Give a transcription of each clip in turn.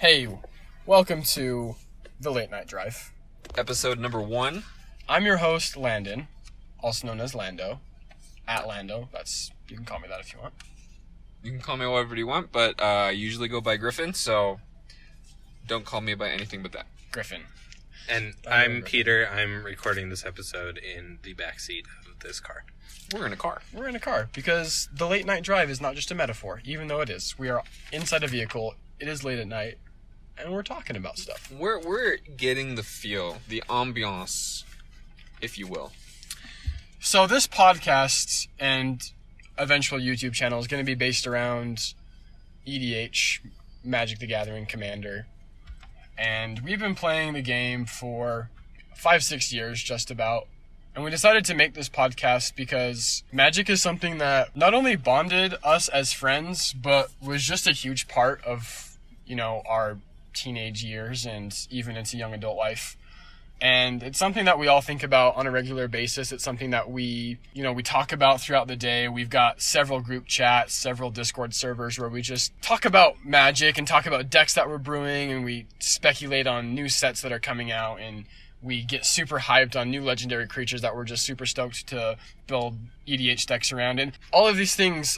Hey, welcome to the Late Night Drive. Episode number 1. I'm your host, Landon, also known as Lando. At Lando, you can call me that if you want. You can call me whatever you want, but I usually go by Griffin, so don't call me by anything but that. Griffin. And I'm Peter. I'm recording this episode in the backseat of this car. We're in a car. We're in a car because the Late Night Drive is not just a metaphor, even though it is. We are inside a vehicle, it is late at night, and we're talking about stuff. We're getting the feel, the ambiance, if you will. So this podcast and eventual YouTube channel is going to be based around EDH, Magic the Gathering Commander. And we've been playing the game for 5-6 years, just about. And we decided to make this podcast because Magic is something that not only bonded us as friends, but was just a huge part of, our teenage years and even into young adult life. And it's something that we all think about on a regular basis. It's something that we talk about throughout the day. We've got several group chats, several Discord servers where we just talk about Magic and talk about decks that we're brewing, and we speculate on new sets that are coming out, and we get super hyped on new legendary creatures that we're just super stoked to build EDH decks around. And what these things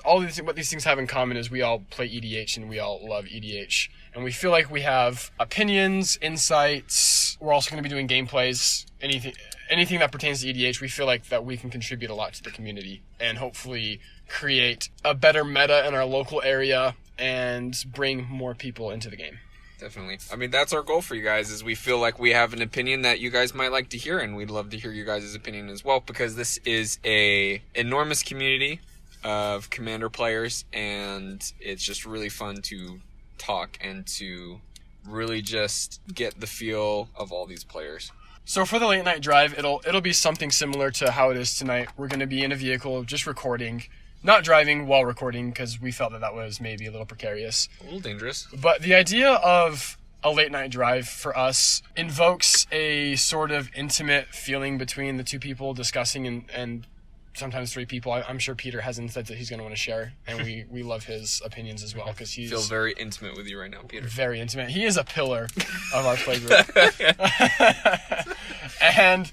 have in common is we all play EDH and we all love EDH. And we feel like we have opinions, insights. We're also going to be doing gameplays, anything that pertains to EDH. We feel like that we can contribute a lot to the community and hopefully create a better meta in our local area and bring more people into the game. Definitely. I mean, that's our goal for you guys, is we feel like we have an opinion that you guys might like to hear, and we'd love to hear your guys' opinion as well, because this is a enormous community of Commander players, and it's just really fun to talk and to really just get the feel of all these players. So for the Late Night Drive, it'll be something similar to how it is tonight. We're going to be in a vehicle just recording. Not driving while recording, because we felt that was maybe a little precarious. A little dangerous. But the idea of a late night drive for us invokes a sort of intimate feeling between the two people discussing and sometimes three people. I'm sure Peter has insights that he's going to want to share, and we love his opinions as well, because he's... I feel very intimate with you right now, Peter. Very intimate. He is a pillar of our play group. And...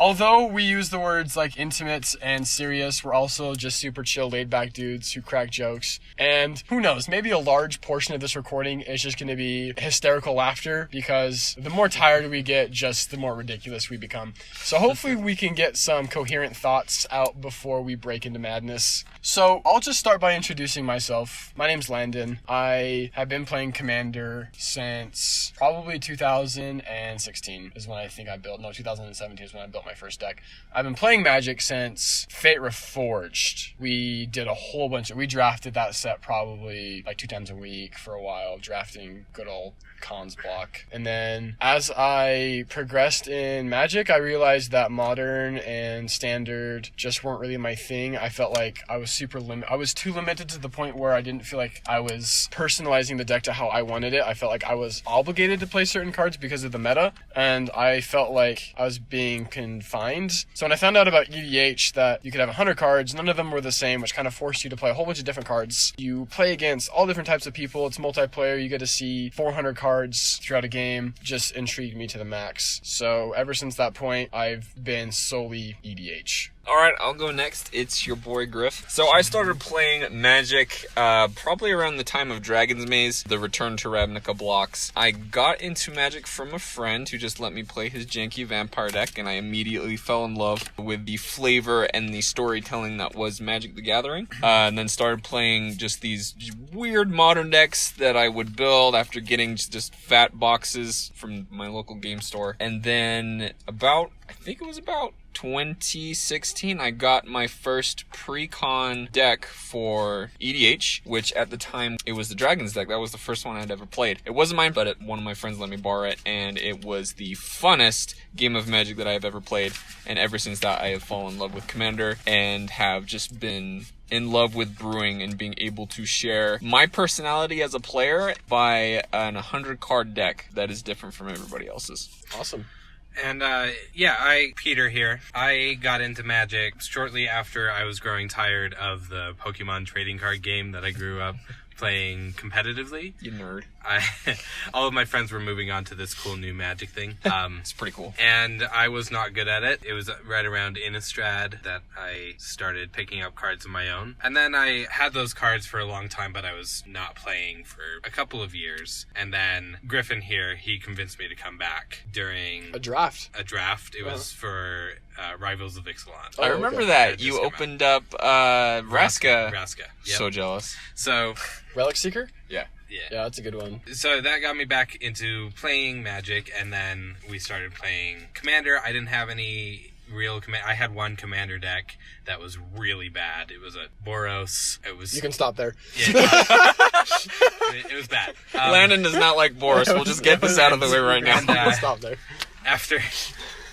although we use the words like intimate and serious, we're also just super chill, laid-back dudes who crack jokes. And who knows, maybe a large portion of this recording is just going to be hysterical laughter, because the more tired we get, just the more ridiculous we become. So hopefully we can get some coherent thoughts out before we break into madness. So I'll just start by introducing myself. My name's Landon. I have been playing Commander since probably 2016 is when I think I built. No, 2017 is when I built my first deck. I've been playing Magic since Fate Reforged. We did a whole bunch we drafted that set probably like 2 times a week for a while, drafting good old Cons block. And then as I progressed in Magic, I realized that Modern and Standard just weren't really my thing. I felt like I was I was too limited to the point where I didn't feel like I was personalizing the deck to how I wanted it. I felt like I was obligated to play certain cards because of the meta, and I felt like I was being confined. So when I found out about EDH, that you could have 100 cards, none of them were the same, which kind of forced you to play a whole bunch of different cards. You play against all different types of people. It's multiplayer. You get to see 400 cards throughout a game. Just intrigued me to the max. So ever since that point, I've been solely EDH. Alright, I'll go next. It's your boy Griff. So I started playing Magic probably around the time of Dragon's Maze, the Return to Ravnica blocks. I got into Magic from a friend who just let me play his janky vampire deck, and I immediately fell in love with the flavor and the storytelling that was Magic the Gathering. And then started playing just these weird modern decks that I would build after getting just fat boxes from my local game store. And then I think it was about 2016, I got my first pre-con deck for EDH, which at the time, it was the Dragons deck. That was the first one I'd ever played. It wasn't mine, but one of my friends let me borrow it, and it was the funnest game of Magic that I've ever played. And ever since that, I have fallen in love with Commander and have just been in love with brewing and being able to share my personality as a player by an 100-card deck that is different from everybody else's. Awesome. And, Peter here. I got into Magic shortly after I was growing tired of the Pokemon trading card game that I grew up playing competitively. You nerd. all of my friends were moving on to this cool new Magic thing. It's pretty cool. And I was not good at it. It was right around Innistrad that I started picking up cards of my own. And then I had those cards for a long time, but I was not playing for a couple of years. And then Griffin here, he convinced me to come back during A draft. It was for Rivals of Ixalan. I remember okay. that. You opened up Vraska. Yep. So jealous. So, Relic Seeker? Yeah. Yeah, that's a good one. So that got me back into playing Magic, and then we started playing Commander. I didn't have any real command. I had one Commander deck that was really bad. It was a Boros. It was. You can stop there. Yeah, it was bad. Landon does not like Boris. We'll just get this out of the way right now. And, Stop there.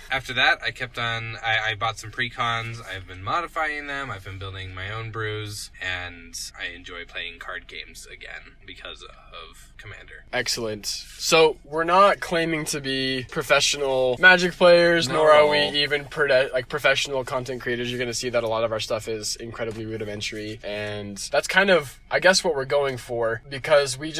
After that, I kept on. I bought some precons. I've been modifying them. I've been building my own brews, and I enjoy playing card games again because of Commander. Excellent. So we're not claiming to be professional Magic players, No. nor are we even professional content creators. You're going to see that a lot of our stuff is incredibly rudimentary, and that's kind of, I guess, what we're going for, because we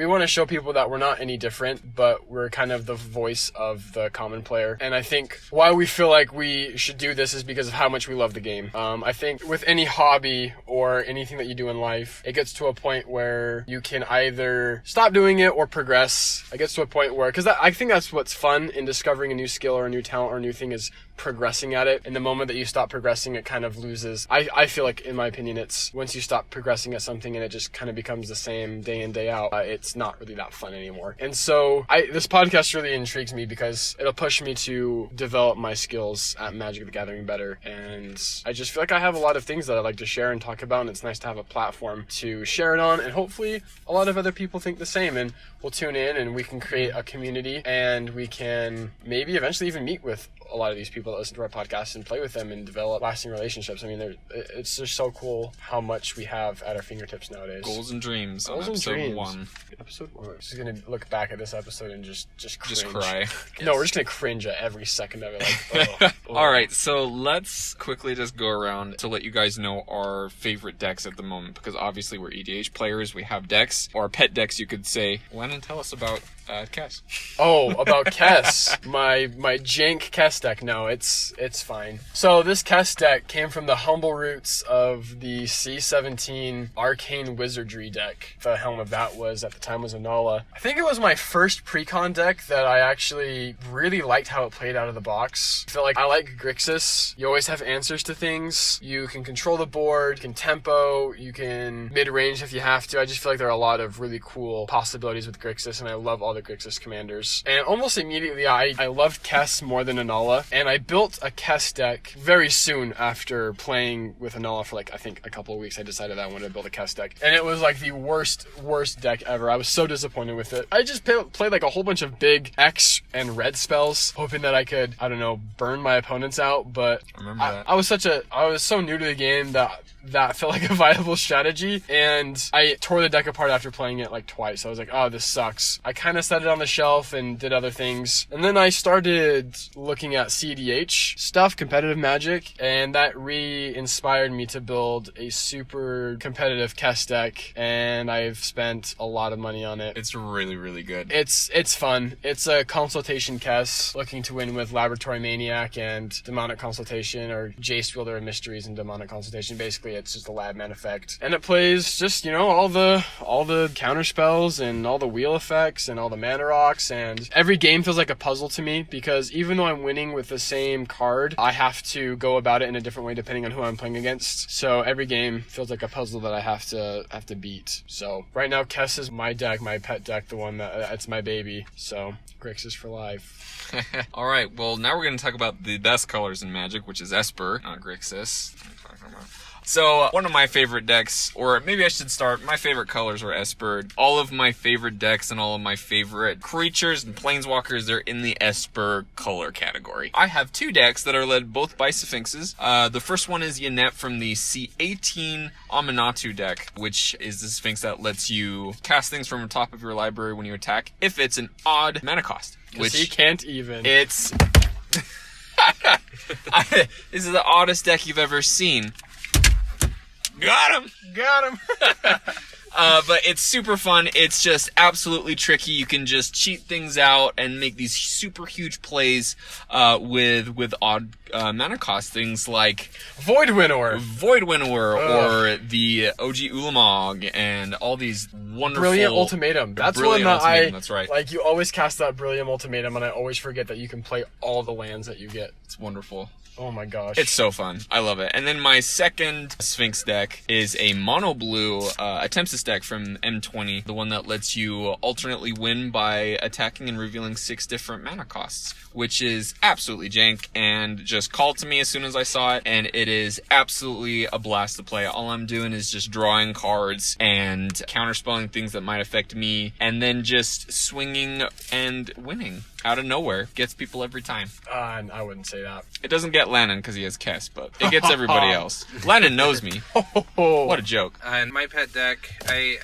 want to show people that we're not any different, but we're kind of the voice of the common player. And I think why we feel like we should do this is because of how much we love the game. I think with any hobby or anything that you do in life, it gets to a point where you can either stop doing it or progress. It gets to a point where, because I think that's what's fun in discovering a new skill or a new talent or a new thing, is progressing at it. And the moment that you stop progressing, it kind of loses. I feel like, in my opinion, it's once you stop progressing at something and it just kind of becomes the same day in, day out, it's not really that fun anymore. And so this podcast really intrigues me because it'll push me to develop my skills at Magic the Gathering better. And I just feel like I have a lot of things that I'd like to share and talk about, and it's nice to have a platform to share it on, and hopefully a lot of other people think the same, and we'll tune in and we can create a community, and we can maybe eventually even meet with a lot of these people that listen to our podcast and play with them and develop lasting relationships. I mean, it's just so cool how much we have at our fingertips nowadays. Goals and dreams. Goals on and dreams. Episode 1. Episode 1. I'm just gonna look back at this episode and just cringe. Just cry. No, we're just gonna cringe at every second of it. Like, All right, so let's quickly just go around to let you guys know our favorite decks at the moment, because obviously we're EDH players. We have decks, or pet decks, you could say. Landon, tell us about Kess. Oh, about Kess. my jank Kess deck. No, it's fine. So this Kess deck came from the humble roots of the C17 Arcane Wizardry deck. The helm of that was, at the time, was Anala. I think it was my first precon deck that I actually really liked how it played out of the box. I feel like I like Grixis. You always have answers to things. You can control the board, you can tempo, you can mid-range if you have to. I just feel like there are a lot of really cool possibilities with Grixis, and I love all the Grixis commanders. And almost immediately, I loved Kess more than Anala, and I built a Kess deck very soon after playing with Anala for I think a couple of weeks. I decided I wanted to build a Kess deck, and it was like the worst deck ever. I was so disappointed with it. I just played like a whole bunch of big X and red spells, hoping that I could, I don't know, burn my opponents out, but I was so new to the game that felt like a viable strategy, and I tore the deck apart after playing it like twice. I was like, oh, this sucks. I kind of set it on the shelf and did other things, and then I started looking at CDH stuff, competitive Magic, and that re-inspired me to build a super competitive Kess deck, and I've spent a lot of money on it. It's really, really good. It's fun. It's a consultation Kess looking to win with Laboratory Maniac and Demonic Consultation, or Jace Wielder of Mysteries and Demonic Consultation. Basically, it's just a lab man effect, and it plays just, all the counter spells and all the wheel effects and all the mana rocks, and every game feels like a puzzle to me, because even though I'm winning with the same card, I have to go about it in a different way depending on who I'm playing against. So every game feels like a puzzle that I have to beat. So right now, Kess is my deck, my pet deck, the one it's my baby. So Grixis for life. All right, well, now we're going to talk about the best colors in Magic, which is Esper, not Grixis. So, one of my favorite decks, or maybe I should start, my favorite colors are Esper. All of my favorite decks and all of my favorite creatures and planeswalkers, they're in the Esper color category. I have two decks that are led both by Sphinxes. The first one is Yannette from the C18 Aminatu deck, which is the Sphinx that lets you cast things from the top of your library when you attack, if it's an odd mana cost. Which he can't even. It's... This is the oddest deck you've ever seen. Got him! But it's super fun. It's just absolutely tricky. You can just cheat things out and make these super huge plays with odd mana cost things like Void Winnower, or the OG Ulamog, and all these wonderful Brilliant Ultimatum. That's one that that's right. like. You always cast that Brilliant Ultimatum, and I always forget that you can play all the lands that you get. It's wonderful. Oh my gosh. It's so fun. I love it. And then my second Sphinx deck is a mono blue Tempest deck from M20, the one that lets you alternately win by attacking and revealing 6 different mana costs, which is absolutely jank and just called to me as soon as I saw it, and it is absolutely a blast to play. All I'm doing is just drawing cards and counterspelling things that might affect me, and then just swinging and winning out of nowhere. Gets people every time. I wouldn't say that. It doesn't get Landon because he has Kess, but it gets everybody else. Landon knows me. What a joke. In my pet deck, I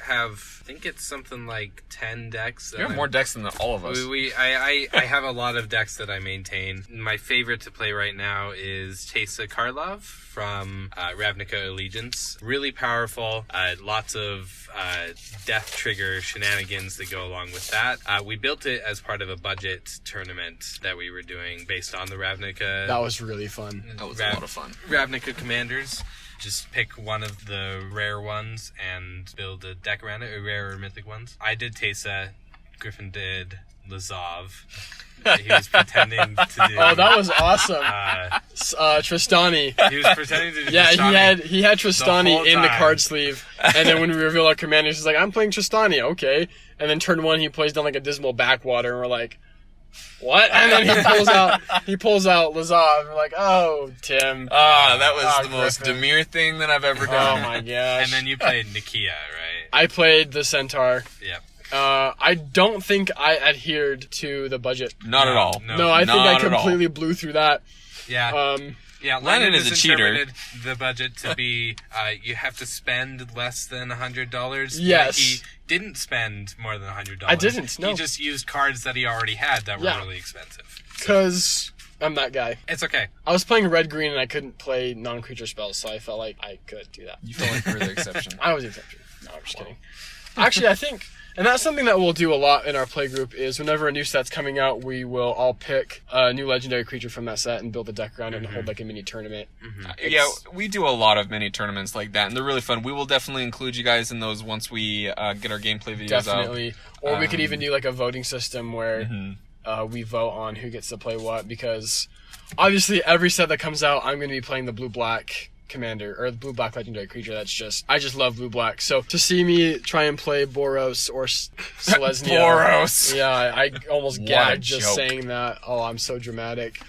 think it's something like 10 decks. You have more decks than all of us. I have a lot of decks that I maintain. My favorite to play right now is Teysa Karlov from Ravnica Allegiance. Really powerful. Lots of death trigger shenanigans that go along with that. We built it as part of a budget tournament that we were doing based on the Ravnica. That was really fun. That was a lot of fun. Ravnica commanders. Just pick one of the rare ones and build a deck around it, or rare or mythic ones. I did Teysa. Griffin did Lazov. He was pretending to do... Oh, that was awesome. Tristani. He was pretending to do Yeah, Tristani he had Tristani in the time. card sleeve. And then when we reveal our commanders, he's like, I'm playing Tristani, okay. And then turn 1, he plays down like a Dismal Backwater, and we're like, what? And then he pulls out Lazov, and we're like, oh, Tim. That was the most Griffin. Demir thing that I've ever done. Oh my gosh. And then you played Nikia, right? I played the Centaur. Yep. I don't think I adhered to the budget. Not at all. No, I think I completely blew through that. Yeah. Yeah, Landon is a cheater. Interpreted the budget to be you have to spend less than $100. Yes. But he didn't spend more than $100. I didn't, no. He just used cards that he already had that were really expensive. Because I'm that guy. It's okay. I was playing red-green and I couldn't play non-creature spells, so I felt like I could do that. You felt like you were the exception. I was the exception. No, I'm just kidding. Actually, I think... And that's something that we'll do a lot in our playgroup is whenever a new set's coming out, we will all pick a new legendary creature from that set and build a deck around it and hold like a mini tournament. Yeah, we do a lot of mini tournaments like that, and they're really fun. We will definitely include you guys in those once we get our gameplay videos Definitely. out. Or we could even do like a voting system where we vote on who gets to play what, because obviously every set that comes out, I'm going to be playing the blue-black commander or the blue-black legendary creature. I just love blue-black. So to see me try and play Boros or Selesnya. Boros! Yeah, I almost What a gagged just joke. saying that. Oh, I'm so dramatic.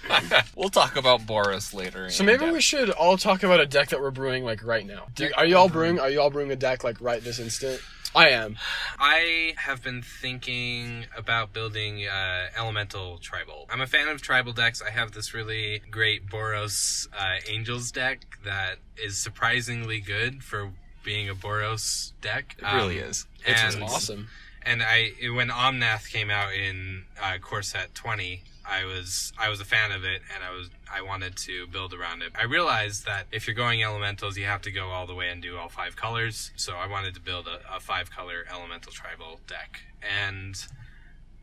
We'll talk about Boros later. So maybe we should all talk about a deck that we're brewing like right now. Are you all brewing a deck like right this instant? I am. I have been thinking about building Elemental Tribal. I'm a fan of tribal decks. I have this really great Boros Angels deck that is surprisingly good for being a Boros deck. It really is. It's and- Awesome. And when Omnath came out in Core Set 20, I was a fan of it, and I wanted to build around it. I realized that if you're going elementals, you have to go all the way and do all 5 colors. So I wanted to build a 5-color elemental tribal deck, and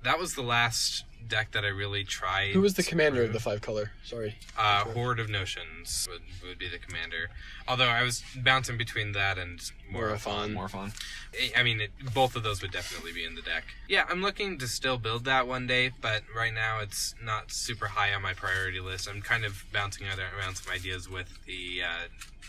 that was the last deck that I really tried. Who was the commander of the 5-color? Sorry. Horde of Notions would be the commander. Although I was bouncing between that and Morafon. More fun. I mean, both of those would definitely be in the deck. Yeah, I'm looking to still build that one day, but right now it's not super high on my priority list. I'm kind of bouncing around some ideas with the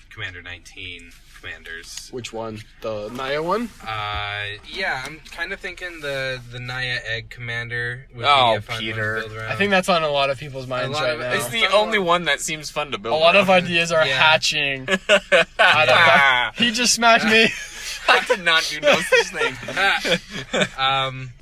Commander 19 commanders. Which one? The Naya one? Yeah, I'm kind of thinking the Naya Egg Commander would Oh, be a fun Peter. one to build around. I think that's on a lot of people's minds lot right of- now. It's the only one that seems fun to build. A lot of around. ideas are Yeah. hatching. Ah, He just smacked me. I did not do no such thing.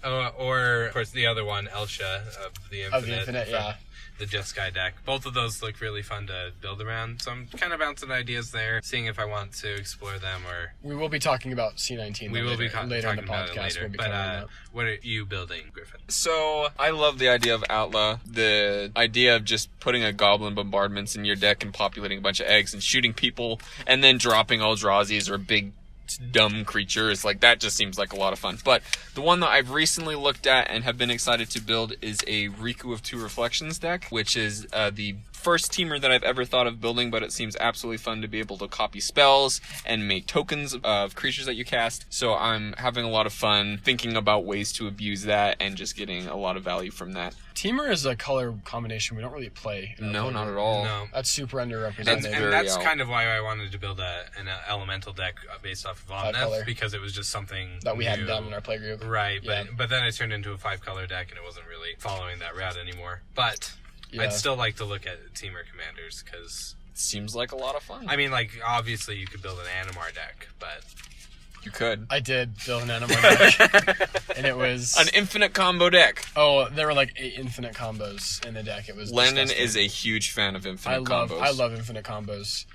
Or of course the other one, Elsha of the Infinite. Of the Infinite, from yeah. The Jeskai deck. Both of those look really fun to build around, so I'm kind of bouncing ideas there, seeing if I want to explore them or... We will be talking about C19 We will be later in the talking about it podcast. later. We'll be But covering that. what are you building, Griffin? So, I love the idea of Outlaw. The idea of just putting a goblin bombardments in your deck and populating a bunch of eggs and shooting people and then dropping Eldrazi's or big dumb creatures. Like, that just seems like a lot of fun. But the one that I've recently looked at and have been excited to build is a Riku of Two Reflections deck, which is the first teamer that I've ever thought of building, but it seems absolutely fun to be able to copy spells and make tokens of creatures that you cast. So I'm having a lot of fun thinking about ways to abuse that and just getting a lot of value from that. Teamer is a color combination we don't really play. No, not at all. No. That's super underrepresented. That's kind of why I wanted to build an elemental deck based off of Omnath, because it was just something that we new. hadn't done in our playgroup. Right, Yeah. but then it turned into a 5-color deck, and it wasn't really following that route anymore. But Yeah. I'd still like to look at Teamer commanders, because... Seems like a lot of fun. I mean, like, obviously you could build an Animar deck, but... You could. I did build an Animar deck, and it was... An infinite combo deck. Oh, there were like 8 infinite combos in the deck. It was Landon disgusting. is a huge fan of infinite combos. I love infinite combos.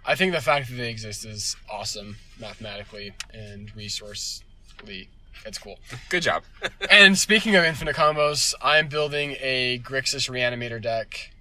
I think the fact that they exist is awesome mathematically and resourcely. It's cool. Good job. And speaking of infinite combos, I'm building a Grixis Reanimator deck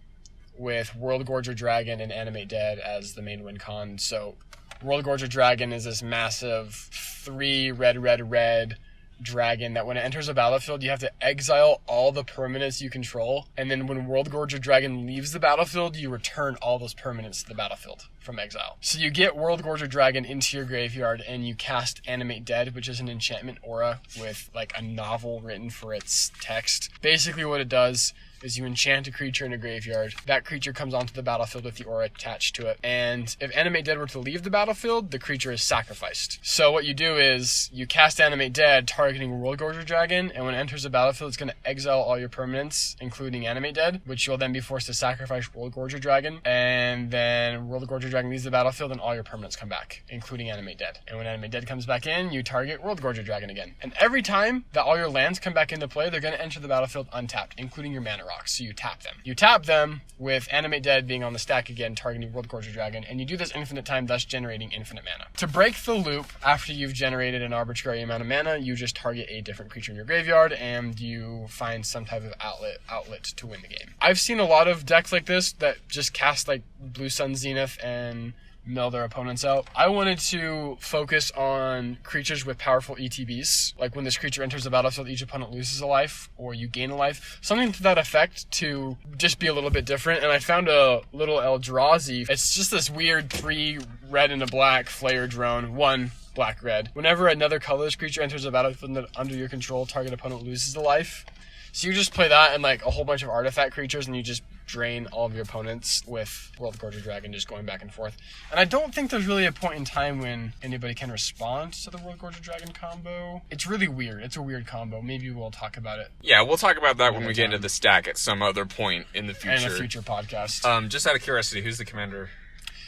with World Gorger Dragon and Animate Dead as the main win con. So World Gorger Dragon is this massive 3 red dragon that when it enters a battlefield, you have to exile all the permanents you control, and then when World Gorger Dragon leaves the battlefield, you return all those permanents to the battlefield from exile. So you get World Gorger Dragon into your graveyard, and you cast Animate Dead, which is an enchantment aura with like a novel written for its text. Basically what it does is you enchant a creature in a graveyard. That creature comes onto the battlefield with the aura attached to it. And if Animate Dead were to leave the battlefield, the creature is sacrificed. So what you do is you cast Animate Dead targeting World Gorger Dragon, and when it enters the battlefield, it's going to exile all your permanents, including Animate Dead, which you'll then be forced to sacrifice World Gorger Dragon. And then World Gorger Dragon leaves the battlefield, and all your permanents come back, including Animate Dead. And when Animate Dead comes back in, you target World Gorger Dragon again. And every time that all your lands come back into play, they're going to enter the battlefield untapped, including your mana rocks. So you tap them. You tap them with Animate Dead being on the stack again, targeting World Gorger Dragon, and you do this infinite time, thus generating infinite mana. To break the loop, after you've generated an arbitrary amount of mana, you just target a different creature in your graveyard, and you find some type of outlet to win the game. I've seen a lot of decks like this that just cast like Blue Sun Zenith and mill their opponents out. I wanted to focus on creatures with powerful ETBs. Like when this creature enters the battlefield, each opponent loses a life, or you gain a life. Something to that effect to just be a little bit different. And I found a little Eldrazi. It's just this weird 3 red and a black Flayer drone, 1 black-red. Whenever another colorless creature enters the battlefield under your control, target opponent loses a life. So you just play that and like a whole bunch of artifact creatures, and you just drain all of your opponents with World Gorger Dragon just going back and forth. And I don't think there's really a point in time when anybody can respond to the World Gorger Dragon combo. It's really weird. It's a weird combo. Maybe we'll talk about it. Yeah, we'll talk about that when we get into the stack at some other point in the future. In a future podcast. Just out of curiosity, who's the commander?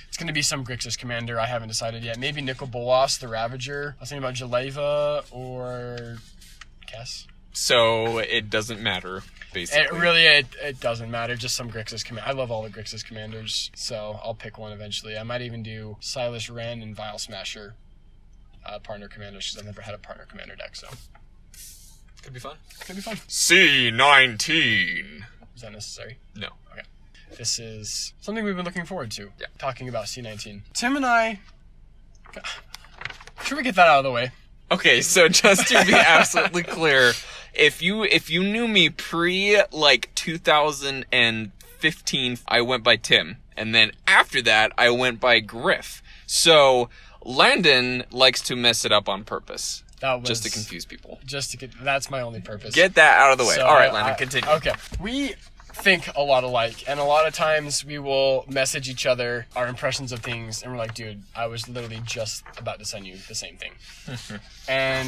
It's going to be some Grixis commander. I haven't decided yet. Maybe Nicol Bolas, the Ravager. I was thinking about Jaleva or Kess. So it doesn't matter, basically. It doesn't matter. Just some Grixis commander. I love all the Grixis commanders, so I'll pick one eventually. I might even do Silas Wren and Vile Smasher partner commanders, because I've never had a partner commander deck, so Could be fun. could be fun. C19. Is that necessary? No. Okay. This is something we've been looking forward to. Yeah. Talking about C19. Tim and I... Should we get that out of the way? Okay, so just to be absolutely clear, if you knew me pre like 2015, I went by Tim, and then after that I went by Griff. So Landon likes to mess it up on purpose, just to confuse people. That's my only purpose. Get that out of the way. So All right, Landon, continue. Okay, we think a lot alike, and a lot of times we will message each other our impressions of things, and we're like, dude, I was literally just about to send you the same thing. And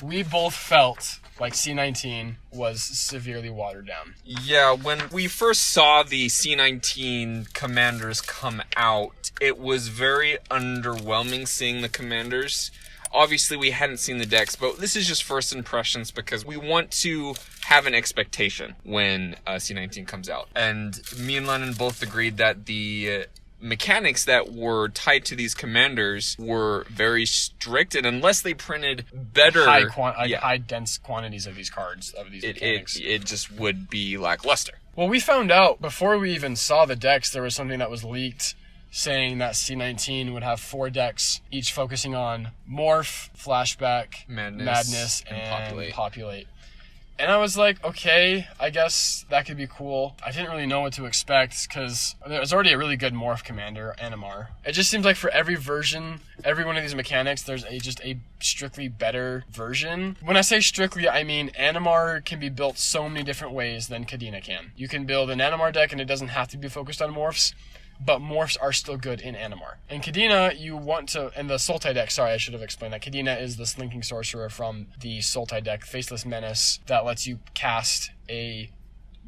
we both felt like C19 was severely watered down. Yeah, when we first saw the C19 commanders come out, it was very underwhelming seeing the commanders. Obviously, we hadn't seen the decks, but this is just first impressions because we want to have an expectation when C19 comes out. And me and Landon both agreed that the mechanics that were tied to these commanders were very strict, and unless they printed better... high dense quantities of these cards, of these mechanics. It just would be lackluster. Well, we found out, before we even saw the decks, there was something that was leaked saying that C19 would have 4 decks, each focusing on Morph, Flashback, Madness and Populate. And I was like, okay, I guess that could be cool. I didn't really know what to expect because there's already a really good Morph commander, Animar. It just seems like for every version, every one of these mechanics, there's just a strictly better version. When I say strictly, I mean Animar can be built so many different ways than Cadena can. You can build an Animar deck and it doesn't have to be focused on Morphs, but Morphs are still good in Animar. In Cadena, you want to... And the Sultai deck, sorry, I should have explained that. Cadena is the Slinking Sorcerer from the Sultai deck, Faceless Menace, that lets you cast a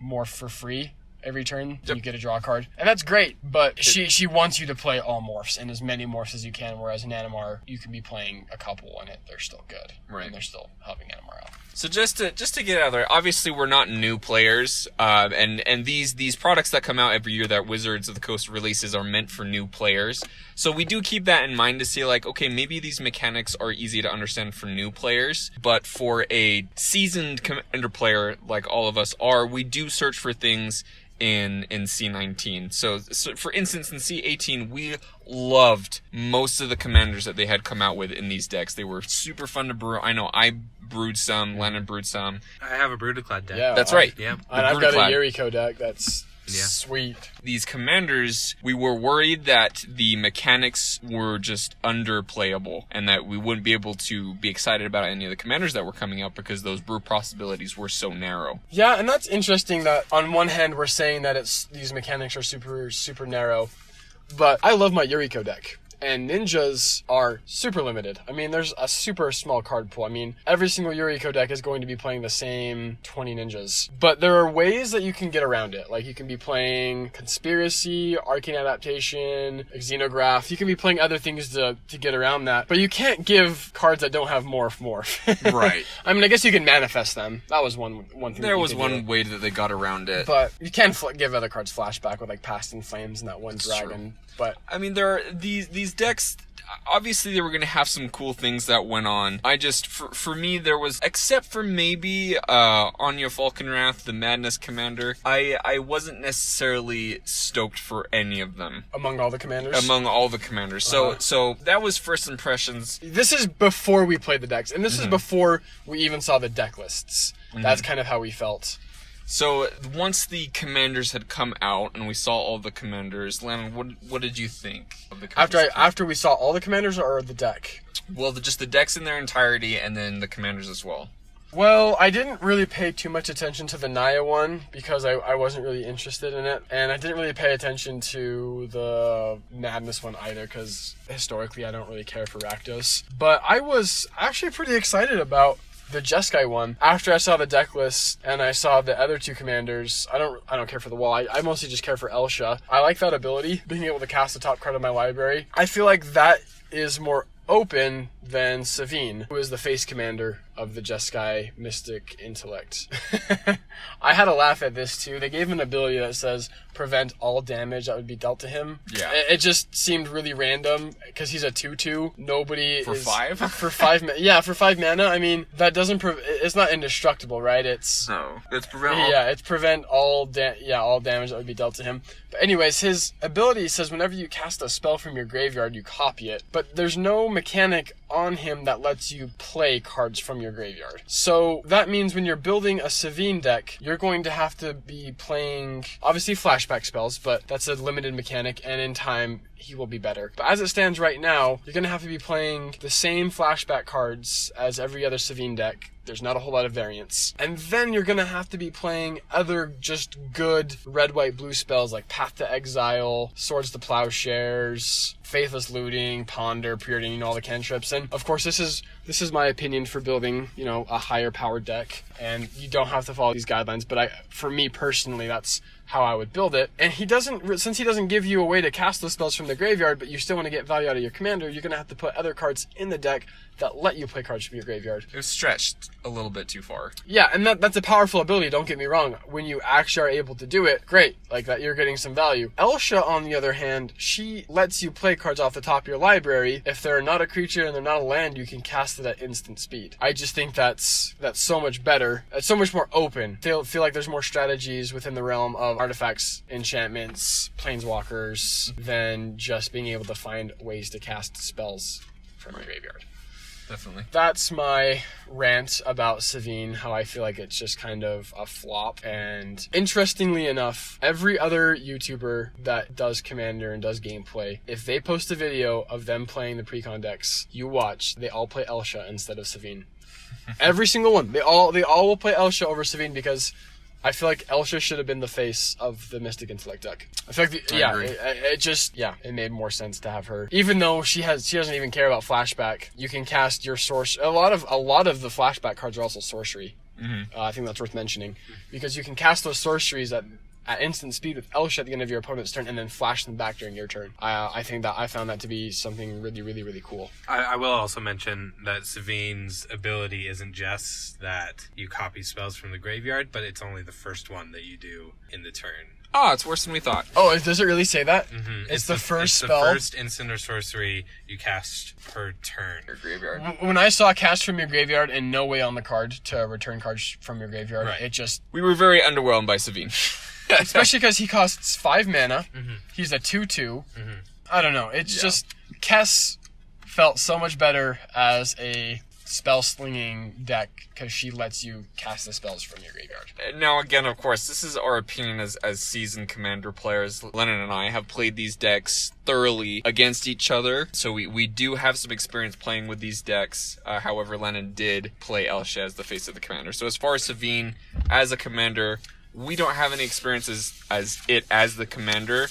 Morph for free every turn. Yep. You get a draw card. And that's great, but she wants you to play all Morphs and as many Morphs as you can, whereas in Animar, you can be playing a couple and they're still good. Right. And they're still helping Animar out. So just to get out there, obviously we're not new players, and these products that come out every year that Wizards of the Coast releases are meant for new players. So we do keep that in mind to see like, okay, maybe these mechanics are easy to understand for new players, but for a seasoned commander player like all of us are, we do search for things in C19. So for instance, in C18, we loved most of the commanders that they had come out with in these decks. They were super fun to brew. I know I brewed some, Landon brewed some. I have a Brutaclad deck. Yeah, that's right. Yeah. And I've got a Yuriko deck that's sweet. These commanders, we were worried that the mechanics were just underplayable and that we wouldn't be able to be excited about any of the commanders that were coming out because those brew possibilities were so narrow. Yeah, and that's interesting that on one hand we're saying that these mechanics are super narrow, but I love my Yuriko deck. And ninjas are super limited. I mean, there's a super small card pool. I mean, every single Yuriko deck is going to be playing the same 20 ninjas. But there are ways that you can get around it. Like, you can be playing Conspiracy, Arcane Adaptation, Xenograph. You can be playing other things to get around that. But you can't give cards that don't have Morph. Right. I mean, I guess you can manifest them. That was one thing. There was one way that they got around it. But you can give other cards flashback with, like, Past in Flames and that one dragon. True. But I mean, there are these decks. Obviously, they were going to have some cool things that went on. I just, for me, there was, except for maybe Anya Falconwrath, the Madness Commander, I wasn't necessarily stoked for any of them. Among all the commanders? Among all the commanders. So that was first impressions. This is before we played the decks, and this is before we even saw the deck lists. That's kind of how we felt. So once the commanders had come out and we saw all the commanders, Landon, what did you think of the commanders? After we saw all the commanders or the deck? Well, just the decks in their entirety and then the commanders as well. Well, I didn't really pay too much attention to the Naya one because I wasn't really interested in it. And I didn't really pay attention to the Madness one either because historically I don't really care for Rakdos. But I was actually pretty excited about the Jeskai one. After I saw the deck list and I saw the other two commanders, I don't care for the wall. I mostly just care for Elsha. I like that ability, being able to cast the top card of my library. I feel like that is more open than Savine, who is the face commander of the Jeskai Mystic Intellect. I had a laugh at this too. They gave him an ability that says prevent all damage that would be dealt to him. Yeah. It just seemed really random because he's a 2/2. Nobody for is... 5? For 5 yeah, for 5 mana. I mean, that doesn't... it's not indestructible, right? It's... No. It's prevent all... Yeah, it's prevent all damage that would be dealt to him. But anyways, his ability says whenever you cast a spell from your graveyard, you copy it. But there's no mechanic on him that lets you play cards from your graveyard. So that means when you're building a Savine deck, you're going to have to be playing, obviously, flashback spells, but that's a limited mechanic, and in time, he will be better. But as it stands right now, you're going to have to be playing the same flashback cards as every other Savine deck. There's not a whole lot of variance. And then you're going to have to be playing other just good red, white, blue spells like Path to Exile, Swords to Plowshares, Faithless Looting, Ponder, Preordain, all the cantrips. And of course, this is my opinion for building, a higher powered deck. And you don't have to follow these guidelines, but for me personally, that's how I would build it. And since he doesn't give you a way to cast those spells from the graveyard, but you still want to get value out of your commander, you're going to have to put other cards in the deck that let you play cards from your graveyard. It was stretched a little bit too far. Yeah, and that's a powerful ability, don't get me wrong. When you actually are able to do it, great. Like that, you're getting some value. Elsha, on the other hand, she lets you play cards off the top of your library. If they're not a creature and they're not a land, you can cast it at instant speed. I just think that's so much better. It's so much more open. Feel like there's more strategies within the realm of artifacts, enchantments, planeswalkers than than just being able to find ways to cast spells from your graveyard. Definitely. That's my rant about Savine, how I feel like it's just kind of a flop. And interestingly enough, every other YouTuber that does Commander and does gameplay, if they post a video of them playing the precon decks, you watch, they all play Elsha instead of Savine. Every single one. They all will play Elsha over Savine because I feel like Elsha should have been the face of the Mystic Intellect deck. In fact, it made more sense to have her. Even though she doesn't even care about flashback. You can cast your source. A lot of the flashback cards are also sorcery. Mm-hmm. I think that's worth mentioning because you can cast those sorceries at instant speed with Elsha at the end of your opponent's turn and then flash them back during your turn. I found that to be something really, really, really cool. I will also mention that Savine's ability isn't just that you copy spells from the graveyard, but it's only the first one that you do in the turn. Oh, it's worse than we thought. Oh, does it really say that? Mm-hmm. It's the first spell? the first instant or sorcery you cast per turn. Your graveyard. When I saw cast from your graveyard and no way on the card to return cards from your graveyard, Right. it just... We were very underwhelmed by Savine. Especially because he costs 5 mana. Mm-hmm. He's a 2/2. Mm-hmm. I don't know. It's just... Kess felt so much better as a spell-slinging deck because she lets you cast the spells from your graveyard. Now, again, of course, this is our opinion as seasoned Commander players. Landon and I have played these decks thoroughly against each other, so we do have some experience playing with these decks. However, Landon did play Elsha as the face of the Commander. So as far as Savine as a Commander, we don't have any experience as the Commander.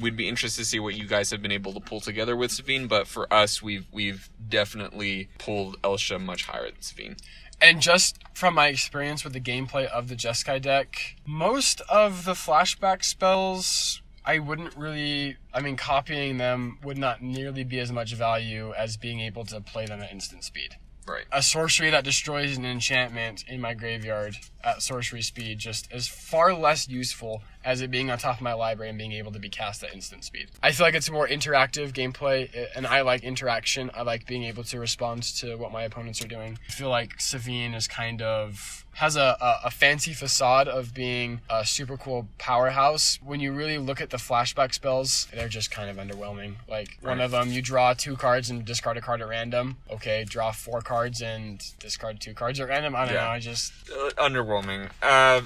We'd be interested to see what you guys have been able to pull together with Savine, but for us, we've definitely pulled Elsha much higher than Savine. And just from my experience with the gameplay of the Jeskai deck, most of the flashback spells, I wouldn't really... copying them would not nearly be as much value as being able to play them at instant speed. Right. A sorcery that destroys an enchantment in my graveyard at sorcery speed just is far less useful as it being on top of my library and being able to be cast at instant speed. I feel like it's a more interactive gameplay, and I like interaction. I like being able to respond to what my opponents are doing. I feel like Savine is kind of... has a fancy facade of being a super cool powerhouse. When you really look at the flashback spells, they're just kind of underwhelming. Like, one of them, you draw 2 cards and discard a card at random. Okay, draw 4 cards and discard 2 cards at random. I don't know, I just... underwhelming.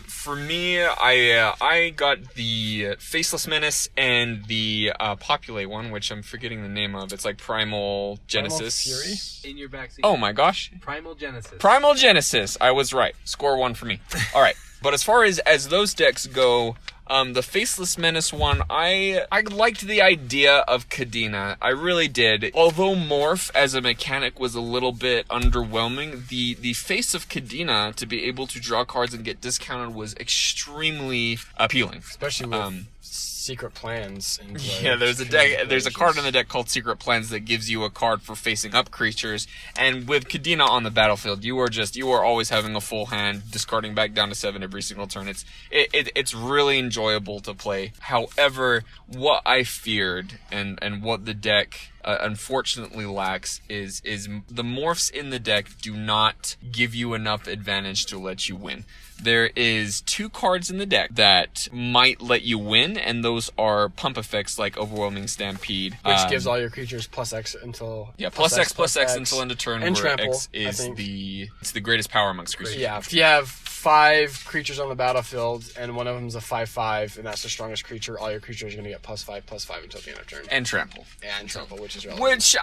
For me, I got the Faceless Menace and the Populate one, which I'm forgetting the name of. It's like Primal Genesis. Primal Fury? In your backseat. Oh my gosh. Primal Genesis. Primal Genesis. I was right. Score 1 for me. All right. But as far as those decks go, the Faceless Menace one, I liked the idea of Cadena. I really did. Although Morph as a mechanic was a little bit underwhelming, the face of Cadena to be able to draw cards and get discounted was extremely appealing. Especially with secret plans. And there's a card in the deck called Secret Plans that gives you a card for facing up creatures, and with Cadena on the battlefield, you are always having a full hand, discarding back down to 7 every single turn. It's really enjoyable to play. However, what I feared and what the deck unfortunately lacks is the morphs in the deck do not give you enough advantage to let you win. There is 2 cards in the deck that might let you win, and those are pump effects like Overwhelming Stampede, which gives all your creatures +X until plus X until end of turn, and where trample, X is the greatest power amongst creatures. Yeah, if you have 5 creatures on the battlefield and one of them's a 5/5, and that's the strongest creature, all your creatures are going to get +5/+5 until the end of turn. And trample, which is relevant. Which,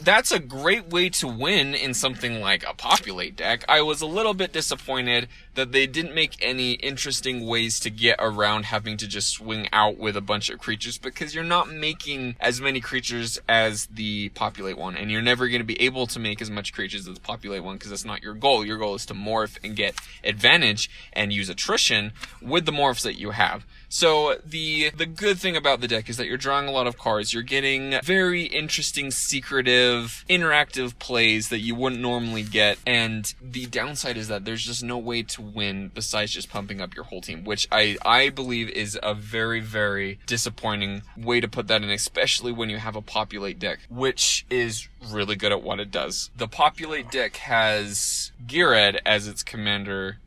that's a great way to win in something like a Populate deck. I was a little bit disappointed that they didn't make any interesting ways to get around having to just swing out with a bunch of creatures, because you're not making as many creatures as the Populate one, and you're never going to be able to make as much creatures as the Populate one, because that's not your goal. Your goal is to morph and get advantage and use attrition with the morphs that you have. So the good thing about the deck is that you're drawing a lot of cards. You're getting very interesting, secretive, interactive plays that you wouldn't normally get. And the downside is that there's just no way to win besides just pumping up your whole team, which I believe is a very, very disappointing way to put that in, especially when you have a Populate deck, which is really good at what it does. The Populate deck has Gired as its commander.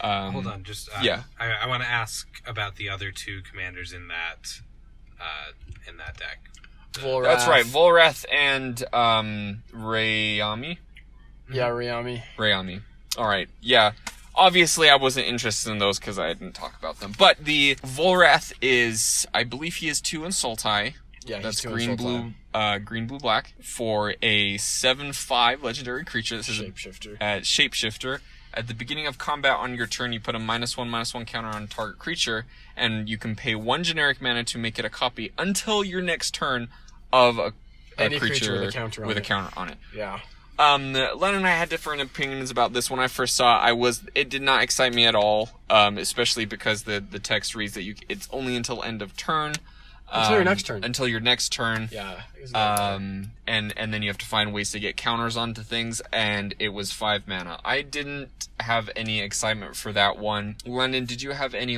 Hold on, just yeah. I want to ask about the other 2 commanders in that deck. Volrath. That's right, Volrath and Rayami. Yeah, Rayami. All right, yeah. Obviously, I wasn't interested in those because I didn't talk about them. But the Volrath is, I believe he is 2 in Sultai. Yeah, that's he's green, blue, black for a 7/5 legendary creature. This is Shapeshifter. Shapeshifter. At the beginning of combat on your turn, you put a -1/-1 counter on target creature, and you can pay 1 generic mana to make it a copy until your next turn of a creature with a counter on it. Yeah. Landon and I had different opinions about this when I first saw it. It did not excite me at all, especially because the text reads that it's only until end of turn. Until your next turn. Until your next turn. Yeah. And then you have to find ways to get counters onto things, and it was 5 mana. I didn't have any excitement for that one. Landon, did you have any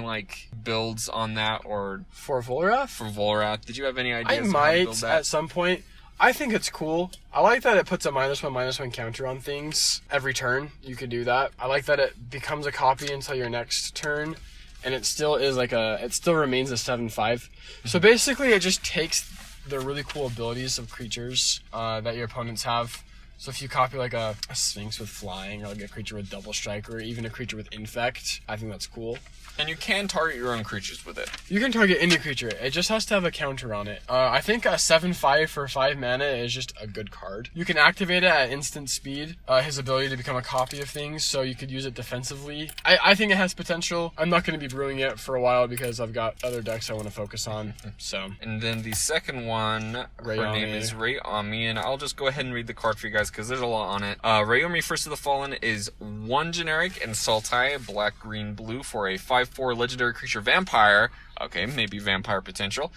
builds on that or for Volrath? For Volrath, did you have any ideas? I might at some point. I think it's cool. I like that it puts a -1/-1 counter on things every turn. You could do that. I like that it becomes a copy until your next turn, and it still is it still remains a 7/5. So basically, it just takes the really cool abilities of creatures that your opponents have. So if you copy a Sphinx with flying, or a creature with double strike, or even a creature with infect, I think that's cool. And you can target your own creatures with it. You can target any creature. It just has to have a counter on it. I think a 7/5 for 5 mana is just a good card. You can activate it at instant speed. His ability to become a copy of things, so you could use it defensively. I think it has potential. I'm not going to be brewing it for a while because I've got other decks I want to focus on. So. And then the second one, her name is Rayami, and I'll just go ahead and read the card for you guys because there's a lot on it. Rayami, First of the Fallen, is 1 generic and Sultai, black, green, blue for a 5/4 legendary creature vampire. Okay, maybe vampire potential.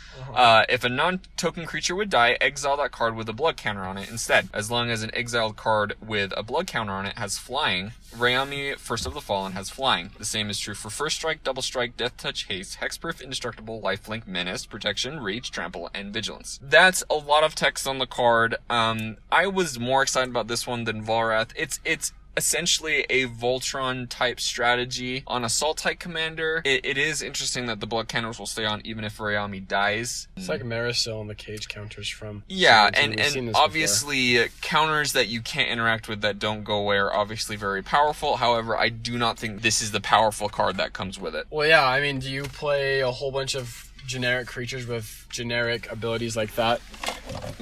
If a non-token creature would die, exile that card with a blood counter on it instead. As long as an exiled card with a blood counter on it has flying, Rayami, First of the Fallen, has flying. The same is true for First Strike, Double Strike, Death Touch, Haste, Hexproof, Indestructible, Lifelink, Menace, Protection, Reach, Trample, and Vigilance. That's a lot of text on the card. I was more excited about this one than Volrath. It's essentially a Voltron type strategy on a Sultai commander. It is interesting that the blood counters will stay on even if Rayami dies. It's like Marisol and the cage counters from... Yeah, and obviously counters that you can't interact with that don't go away are obviously very powerful. However, I do not think this is the powerful card that comes with it. Well, yeah, I mean, do you play a whole bunch of generic creatures with generic abilities like that?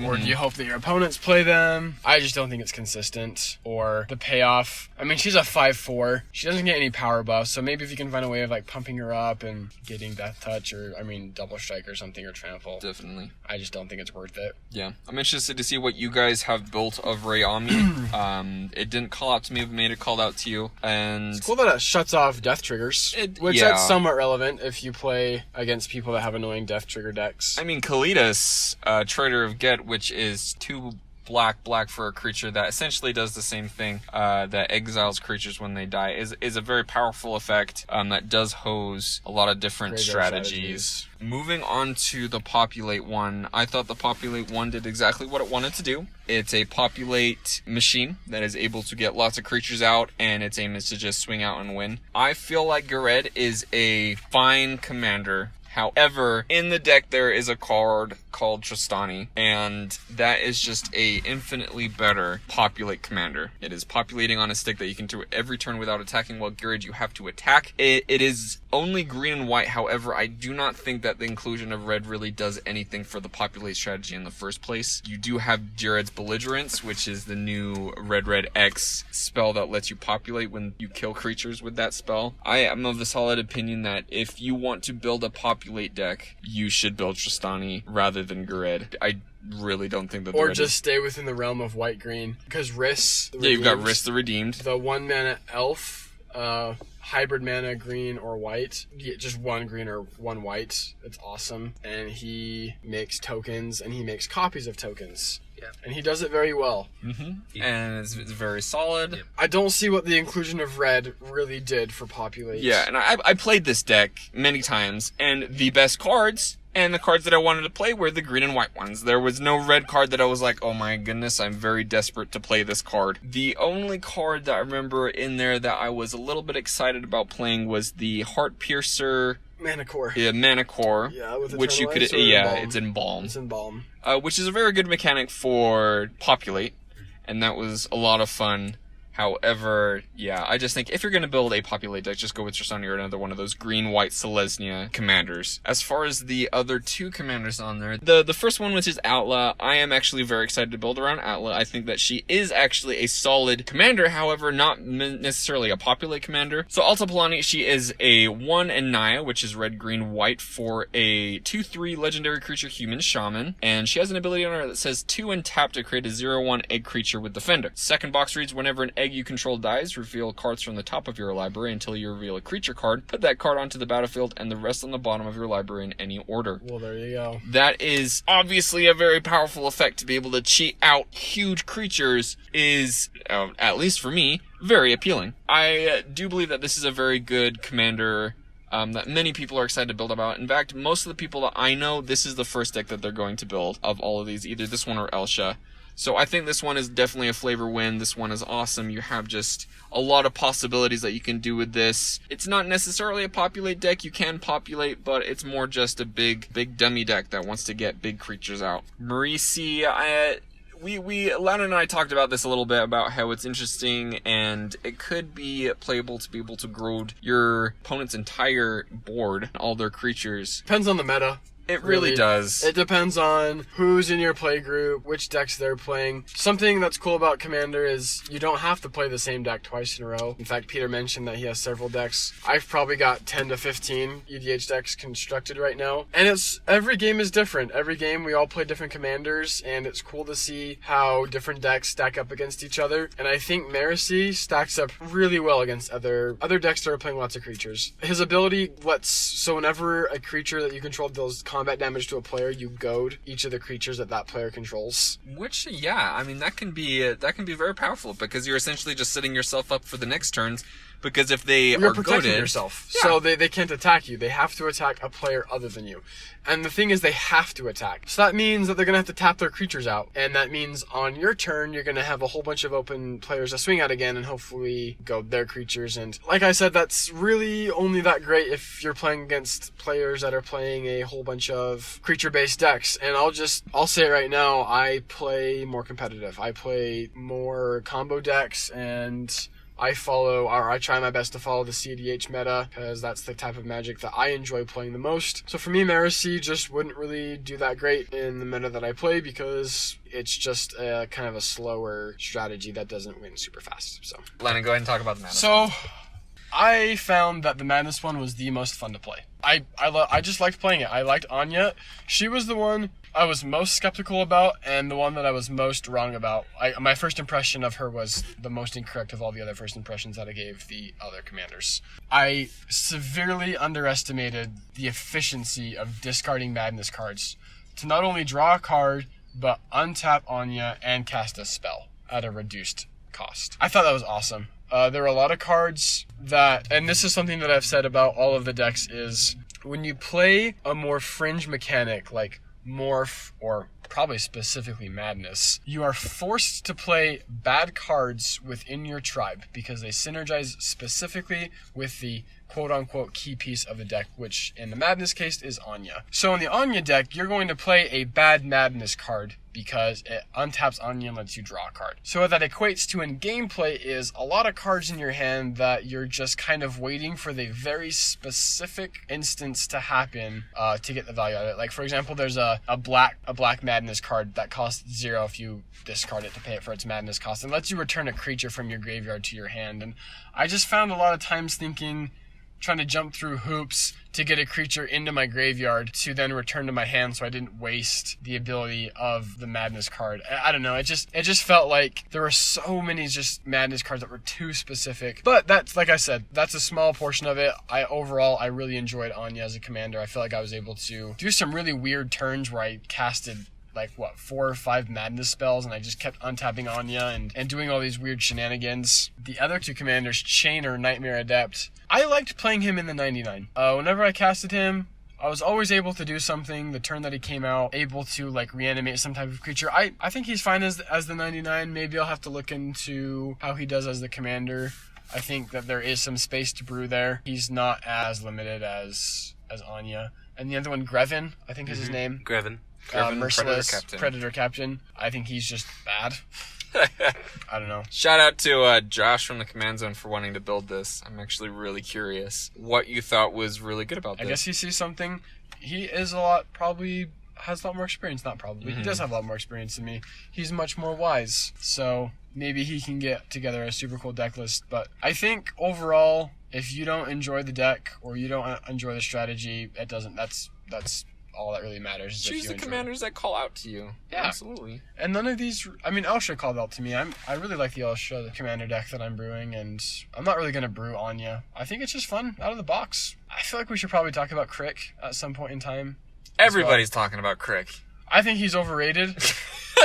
Or do you hope that your opponents play them? I just don't think it's consistent. Or the payoff. I mean, she's a 5/4. She doesn't get any power buffs, so maybe if you can find a way of pumping her up and getting Death Touch or, Double Strike or something, or Trample. Definitely. I just don't think it's worth it. Yeah. I'm interested to see what you guys have built of Rayami. It didn't call out to me, but made it called out to you. And it's cool that it shuts off death triggers, which that's somewhat relevant if you play against people that have annoying death trigger decks. I mean, Kalidas, Trader of Get, which is 2 black for a creature that essentially does the same thing, that exiles creatures when they die, is a very powerful effect that does hose a lot of different strategies. Moving on to the Populate one, I thought the Populate one did exactly what it wanted to do. It's a populate machine that is able to get lots of creatures out, and its aim is to just swing out and win. I feel like Garred is a fine commander. However, in the deck there is a card called Tristana, and that is just a infinitely better populate commander. It is populating on a stick that you can do every turn without attacking, while Garred you have to attack. It is only green and white, however, I do not think that the inclusion of red really does anything for the populate strategy in the first place. You do have Jared's Belligerence, which is the new red X spell that lets you populate when you kill creatures with that spell. I am of the solid opinion that if you want to build a populate deck, you should build Tristana rather than Garred. I really don't think that... Or just stay within the realm of white-green. Because Riss... Yeah, you've got Riss the Redeemed. The 1-mana elf, hybrid mana, green or white. Just 1 green or 1 white. It's awesome. And he makes tokens, and he makes copies of tokens. Yeah. And he does it very well. Mm-hmm. And it's very solid. Yeah. I don't see what the inclusion of red really did for Populate. Yeah, and I played this deck many times, and the best cards... And the cards that I wanted to play were the green and white ones. There was no red card that I was like, oh my goodness, I'm very desperate to play this card. The only card that I remember in there that I was a little bit excited about playing was the Heart Piercer Mana Core. Yeah, Mana Core. Yeah, with which you could, Eternalize or Embalm? it's Embalm. It's Embalm. Which is a very good mechanic for Populate, and that was a lot of fun. However, yeah, I just think if you're going to build a Populate deck, just go with Tristana or another one of those green-white Selesnya commanders. As far as the other two commanders on there, the first one, which is Outlaw, I am actually very excited to build around Outlaw. I think that she is actually a solid commander, however, not necessarily a Populate commander. So Alta Polani, she is a 1 and Naya, which is red, green, white for a 2/3 legendary creature human shaman. And she has an ability on her that says 2 and tap to create a 0/1 egg creature with Defender. Second box reads, whenever an egg you control dies, reveal cards from the top of your library until you reveal a creature card. Put that card onto the battlefield and the rest on the bottom of your library in any order. Well, there you go. That is obviously a very powerful effect. To be able to cheat out huge creatures is, at least for me, very appealing. I do believe that this is a very good commander that many people are excited to build about. In fact, most of the people that I know, this is the first deck that they're going to build of all of these, either this one or Elsha. So I think this one is definitely a flavor win. This one is awesome. You have just a lot of possibilities that you can do with this. It's not necessarily a populate deck. You can populate, but it's more just a big dummy deck that wants to get big creatures out. Marisi, Landon and I talked about this a little bit, about how it's interesting and it could be playable to be able to grow your opponent's entire board, all their creatures. Depends on the meta. It really does. It depends on who's in your play group, which decks they're playing. Something that's cool about Commander is you don't have to play the same deck twice in a row. In fact, Peter mentioned that he has several decks. I've probably got 10 to 15 EDH decks constructed right now. And every game is different. Every game we all play different commanders, and it's cool to see how different decks stack up against each other. And I think Marisi stacks up really well against other decks that are playing lots of creatures. His ability so whenever a creature that you control deals combat damage to a player, you goad each of the creatures that player controls. Which, yeah, I mean, that can be very powerful, because you're essentially just setting yourself up for the next turns, because if they You're are protecting goaded, yourself. Yeah. So they can't attack you. They have to attack a player other than you. And the thing is, they have to attack. So that means that they're going to have to tap their creatures out. And that means on your turn, you're going to have a whole bunch of open players to swing at again and hopefully goad their creatures. And like I said, that's really only that great if you're playing against players that are playing a whole bunch of creature-based decks. And I'll say it right now, I play more competitive. I play more combo decks, and I try my best to follow the CDH meta, because that's the type of Magic that I enjoy playing the most. So for me, Marisi just wouldn't really do that great in the meta that I play, because it's just kind of a slower strategy that doesn't win super fast. So, Landon, go ahead and talk about the Menace. So, I found that the Madness one was the most fun to play. I just liked playing it. I liked Anya. She was the one I was most skeptical about, and the one that I was most wrong about. My first impression of her was the most incorrect of all the other first impressions that I gave the other commanders. I severely underestimated the efficiency of discarding Madness cards to not only draw a card, but untap Anya and cast a spell at a reduced cost. I thought that was awesome. There are a lot of cards that, and this is something that I've said about all of the decks, is when you play a more fringe mechanic like Morph, or probably specifically Madness, you are forced to play bad cards within your tribe because they synergize specifically with the quote-unquote key piece of the deck, which in the Madness case is Anya. So in the Anya deck, you're going to play a bad Madness card because it untaps Anya and lets you draw a card. So what that equates to in gameplay is a lot of cards in your hand that you're just kind of waiting for the very specific instance to happen to get the value out of it. Like, for example, there's a black Madness card that costs 0 if you discard it to pay it for its Madness cost, and lets you return a creature from your graveyard to your hand. And I just found a lot of times trying to jump through hoops to get a creature into my graveyard to then return to my hand, so I didn't waste the ability of the Madness card. I don't know, it just felt like there were so many just Madness cards that were too specific. But that's, like I said, that's a small portion of it. Overall, I really enjoyed Anya as a commander. I feel like I was able to do some really weird turns where I casted 4 or 5 Madness spells, and I just kept untapping Anya and doing all these weird shenanigans. The other two commanders, Chain or Nightmare Adept, I liked playing him in the 99. Whenever I casted him, I was always able to do something the turn that he came out, able to reanimate some type of creature. I think he's fine as the 99. Maybe I'll have to look into how he does as the commander. I think that there is some space to brew there. He's not as limited as as Anya. And the other one, Griffin, I think is his name. Griffin. Merciless Predator Captain. I think he's just bad. I don't know. Shout out to Josh from the Command Zone for wanting to build this. I'm actually really curious what you thought was really good about this. I guess he sees something. He is probably has a lot more experience. Not probably. He does have a lot more experience than me. He's much more wise. So maybe he can get together a super cool deck list. But I think overall, if you don't enjoy the deck or you don't enjoy the strategy, it doesn't. That's all that really matters. Is choose the commanders that call out to you. Yeah, absolutely. And none of these. I mean, Elsha called out to me. I really like the Elsha commander deck that I'm brewing, and I'm not really gonna brew Anya. I think it's just fun out of the box. I feel like we should probably talk about Crick at some point in time. Everybody's talking about Crick. I think he's overrated.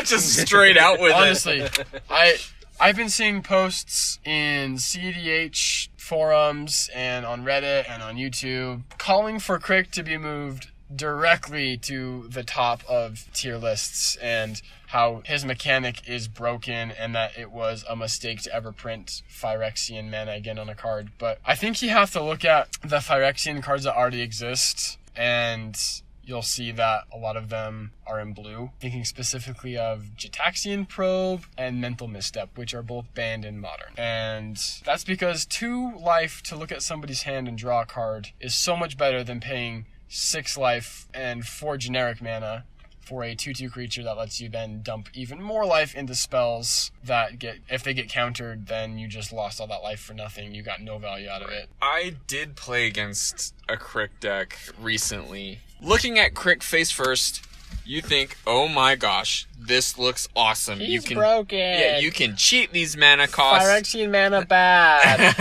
Just straight out with Honestly, it. I've been seeing posts in CDH forums and on Reddit and on YouTube calling for Crick to be moved directly to the top of tier lists and how his mechanic is broken and that it was a mistake to ever print Phyrexian mana again on a card. But I think you have to look at the Phyrexian cards that already exist, and you'll see that a lot of them are in blue. Thinking specifically of Gitaxian Probe and Mental Misstep, which are both banned in Modern. And that's because 2 life to look at somebody's hand and draw a card is so much better than paying 6 life and 4 generic mana for a 2/2 creature that lets you then dump even more life into spells that if they get countered, then you just lost all that life for nothing. You got no value out of it. I did play against a Crick deck recently. Looking at Crick face first, you think, oh my gosh, this looks awesome. He's broken. Yeah, you can cheat these mana costs. Phyrexian mana bad.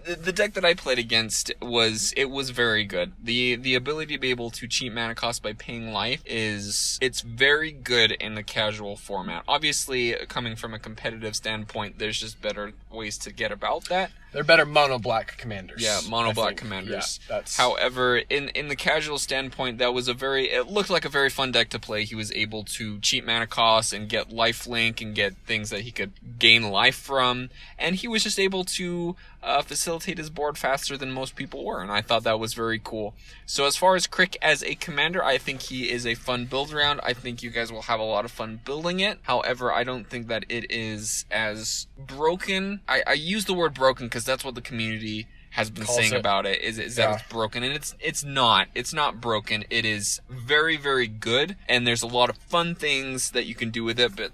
The deck that I played against was very good. The ability to be able to cheat mana cost by paying life it's very good in the casual format. Obviously, coming from a competitive standpoint, there's just better ways to get about that. They're better mono black commanders. Yeah, mono black commanders. Yeah, that's... However, in the casual standpoint, it looked like a very fun deck to play. He was able to cheat mana costs and get lifelink and get things that he could gain life from, and he was just able to facilitate his board faster than most people were, and I thought that was very cool. So as far as Crick as a commander, I think he is a fun build round. I think you guys will have a lot of fun building it. However, I don't think that it is as broken. I use the word broken because that's what the community has been saying about it, is that it's broken, and it's not broken. It is very, very good, and there's a lot of fun things that you can do with it, but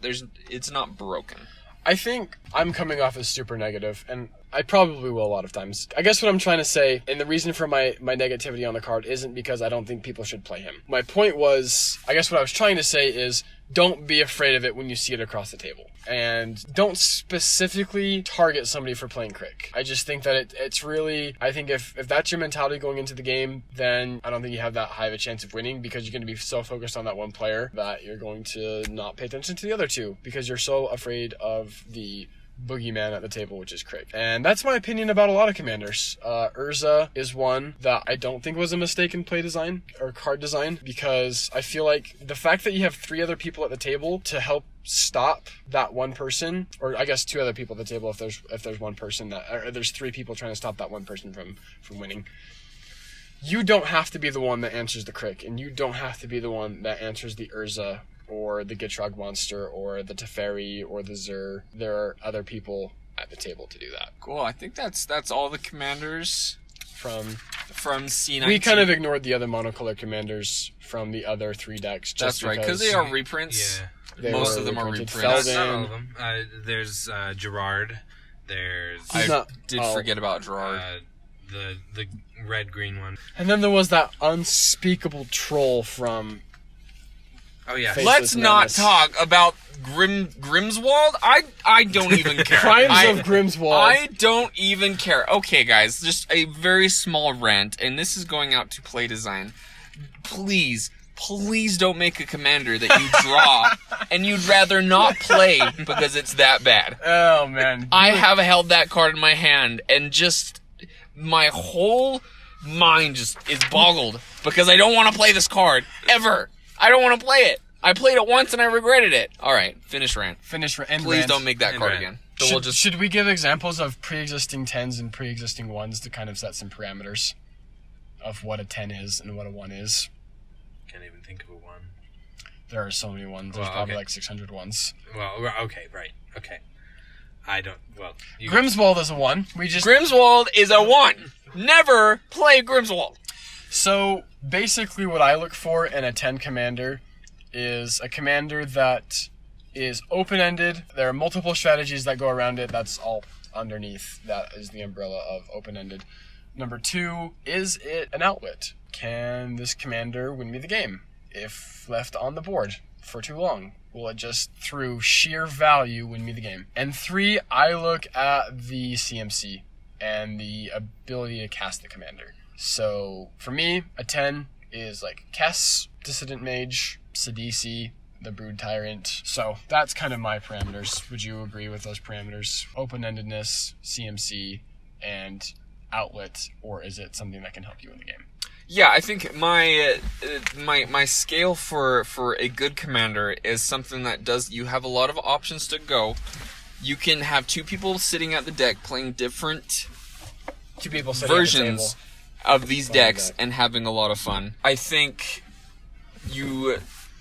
it's not broken. I think I'm coming off as super negative, and I probably will a lot of times. I guess what I'm trying to say, and the reason for my negativity on the card isn't because I don't think people should play him. My point was, I guess what I was trying to say is, don't be afraid of it when you see it across the table. And don't specifically target somebody for playing Crick. I just think that it's really... I think if that's your mentality going into the game, then I don't think you have that high of a chance of winning, because you're going to be so focused on that one player that you're going to not pay attention to the other two, because you're so afraid of the boogeyman at the table, which is Crick. And that's my opinion about a lot of commanders. Urza is one that I don't think was a mistake in play design or card design, because I feel like the fact that you have 3 other people at the table to help stop that one person, or I guess 2 other people at the table if there's one person or there's 3 people trying to stop that one person from winning. You don't have to be the one that answers the Crick, and you don't have to be the one that answers the Urza or the Gitrog monster or the Teferi or the Zur. There are other people at the table to do that. Cool. I think that's all the commanders from C19. We kind of ignored the other monocolor commanders from the other 3 decks. That's right, because they are reprints. Yeah. Most of them are reprints. Not all of them. There's Gerard. I did forget about Gerard. The red-green one. And then there was that unspeakable troll from... Oh yeah. Faceless Let's not Menace. talk about Grimswald. I don't even care. Crimes of Grimswald. I don't even care. Okay, guys, just a very small rant, and this is going out to play design. Please don't make a commander that you draw and you'd rather not play because it's that bad. Oh man. I have held that card in my hand and just my whole mind just is boggled because I don't want to play this card ever. I don't want to play it. I played it once and I regretted it. All right, finish rant. Please don't make that card again. So should we give examples of pre-existing 10s and pre-existing 1s to kind of set some parameters? of what a 10 is and what a 1 is. Can't even think of a 1. There are so many ones. There's probably like 600 ones. Well, okay, right. Okay. I don't... Well... Grimswald is a 1. Grimswald is a 1. Never play Grimswald. So, basically what I look for in a 10 commander is a commander that is open-ended. There are multiple strategies that go around it. That's all underneath. That is the umbrella of open-ended. Number 2, is it an outlet? Can this commander win me the game if left on the board for too long? Will it just, through sheer value, win me the game? And 3, I look at the CMC and the ability to cast the commander. So, for me, a 10 is like Kess, Dissident Mage, Sidisi, the Brood Tyrant. So, that's kind of my parameters. Would you agree with those parameters? Open-endedness, CMC, and outlet, or is it something that can help you in the game? Yeah, I think my scale for a good commander is something that you have a lot of options to go. You can have 2 people sitting at the deck playing different 2 people sitting versions of these decks and having a lot of fun. I think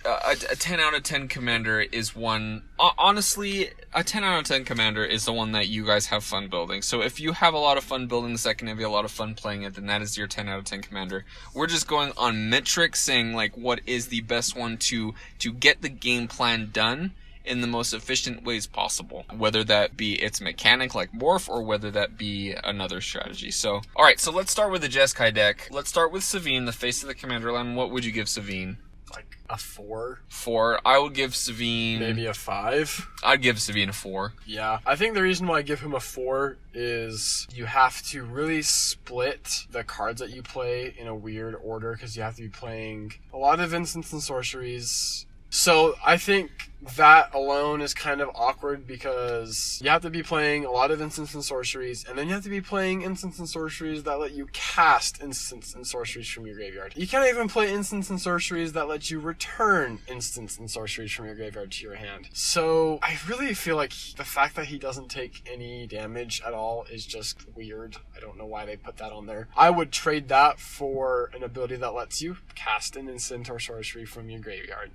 a 10 out of 10 commander is one... Honestly, a 10 out of 10 commander is the one that you guys have fun building. So if you have a lot of fun building this deck and have a lot of fun playing it, then that is your 10 out of 10 commander. We're just going on metrics, saying like what is the best one to get the game plan done in the most efficient ways possible, whether that be its mechanic like Morph or whether that be another strategy. So, alright, so let's start with the Jeskai deck. Let's start with Savine, the face of the commander line. What would you give Savine? Like a 4. 4. I would give Savine... Maybe a 5. I'd give Savine a 4. Yeah. I think the reason why I give him a 4 is you have to really split the cards that you play in a weird order, because you have to be playing a lot of instants and sorceries. So I think that alone is kind of awkward, because you have to be playing a lot of instants and sorceries, and then you have to be playing instants and sorceries that let you cast instants and sorceries from your graveyard. You can't even play instants and sorceries that let you return instants and sorceries from your graveyard to your hand. So I really feel like the fact that he doesn't take any damage at all is just weird. I don't know why they put that on there. I would trade that for an ability that lets you cast an instant or sorcery from your graveyard.